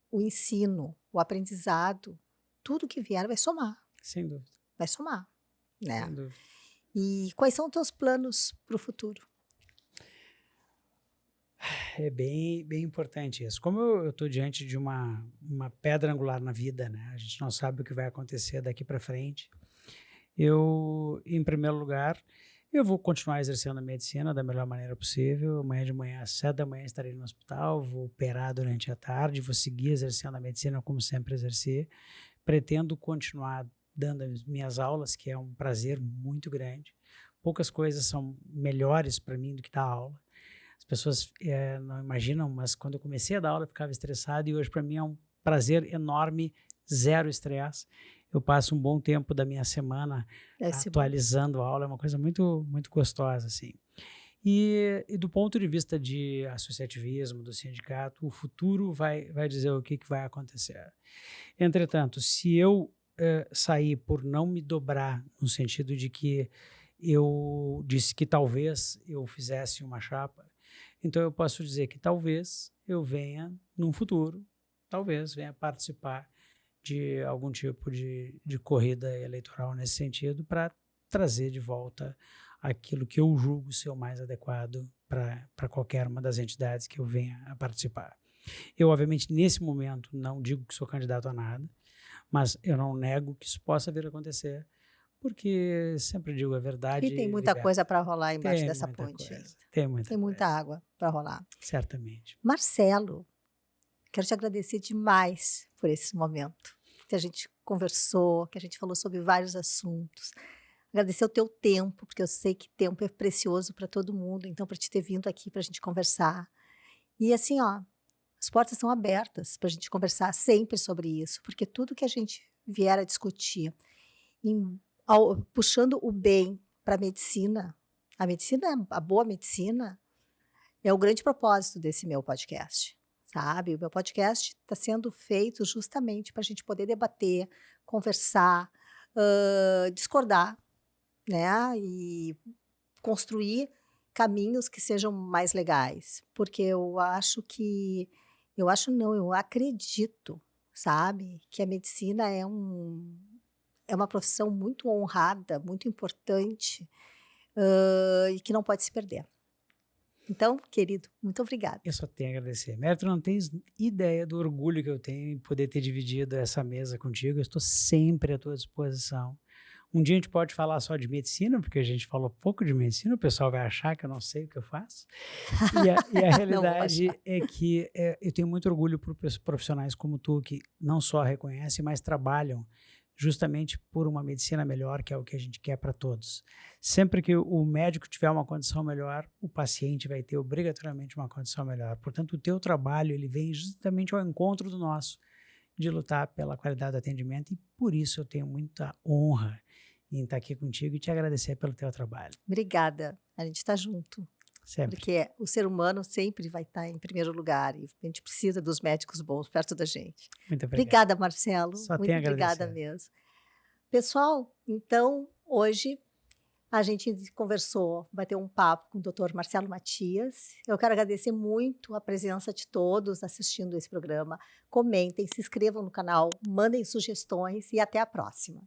o ensino, o aprendizado, tudo que vier vai somar. Sem dúvida. Vai somar, né? Sem dúvida. E quais são os teus planos para o futuro? É bem importante isso. Como eu estou diante de uma pedra angular na vida, né? A gente não sabe o que vai acontecer daqui para frente. Em primeiro lugar, eu vou continuar exercendo a medicina da melhor maneira possível. Amanhã de manhã, às 7 da manhã, estarei no hospital, vou operar durante a tarde, vou seguir exercendo a medicina como sempre exerci. Pretendo continuar dando as minhas aulas, que é um prazer muito grande. Poucas coisas são melhores para mim do que dar aula. As pessoas não imaginam, mas quando eu comecei a dar aula eu ficava estressado e hoje para mim é um prazer enorme, zero estresse. Eu passo um bom tempo da minha semana atualizando a aula, é uma coisa muito, muito gostosa, assim. E do ponto de vista de associativismo, do sindicato, o futuro vai dizer o que vai acontecer. Entretanto, se eu sair por não me dobrar, no sentido de que eu disse que talvez eu fizesse uma chapa, então eu posso dizer que talvez eu venha, num futuro, talvez venha participar de algum tipo de corrida eleitoral nesse sentido, para trazer de volta aquilo que eu julgo ser o mais adequado para qualquer uma das entidades que eu venha a participar. Eu, obviamente, nesse momento, não digo que sou candidato a nada, mas eu não nego que isso possa vir a acontecer, porque sempre digo a verdade. E tem muita coisa para rolar embaixo dessa ponte. Tem muita água para rolar. Certamente. Marcelo, quero te agradecer demais por esse momento, que a gente conversou, que a gente falou sobre vários assuntos. Agradecer o teu tempo, porque eu sei que tempo é precioso para todo mundo, então para te ter vindo aqui para a gente conversar. E assim, ó, as portas estão abertas para a gente conversar sempre sobre isso, porque tudo que a gente vier a discutir, puxando o bem para a medicina, a boa medicina, é o grande propósito desse meu podcast, sabe? O meu podcast está sendo feito justamente para a gente poder debater, conversar, discordar, né? E construir caminhos que sejam mais legais, porque eu acredito, sabe, que a medicina é uma profissão muito honrada, muito importante, e que não pode se perder. Então, querido, muito obrigada. Eu só tenho a agradecer. Mérito, não tens ideia do orgulho que eu tenho em poder ter dividido essa mesa contigo. Eu estou sempre à tua disposição. Um dia a gente pode falar só de medicina, porque a gente falou pouco de medicina, o pessoal vai achar que eu não sei o que eu faço. E a realidade é que eu tenho muito orgulho por profissionais como tu, que não só reconhecem, mas trabalham justamente por uma medicina melhor, que é o que a gente quer para todos. Sempre que o médico tiver uma condição melhor, o paciente vai ter obrigatoriamente uma condição melhor. Portanto, o teu trabalho ele vem justamente ao encontro do nosso, de lutar pela qualidade do atendimento, e por isso eu tenho muita honra em estar aqui contigo e te agradecer pelo teu trabalho. Obrigada, a gente está junto. Sempre. Porque o ser humano sempre vai estar em primeiro lugar e a gente precisa dos médicos bons perto da gente. Muito obrigado. Obrigada, Marcelo. Só muito tenho a obrigada agradecer. mesmo. Pessoal, então, hoje a gente conversou, vai ter um papo com o Dr. Marcelo Matias. Eu quero agradecer muito a presença de todos assistindo esse programa. Comentem, se inscrevam no canal, mandem sugestões e até a próxima.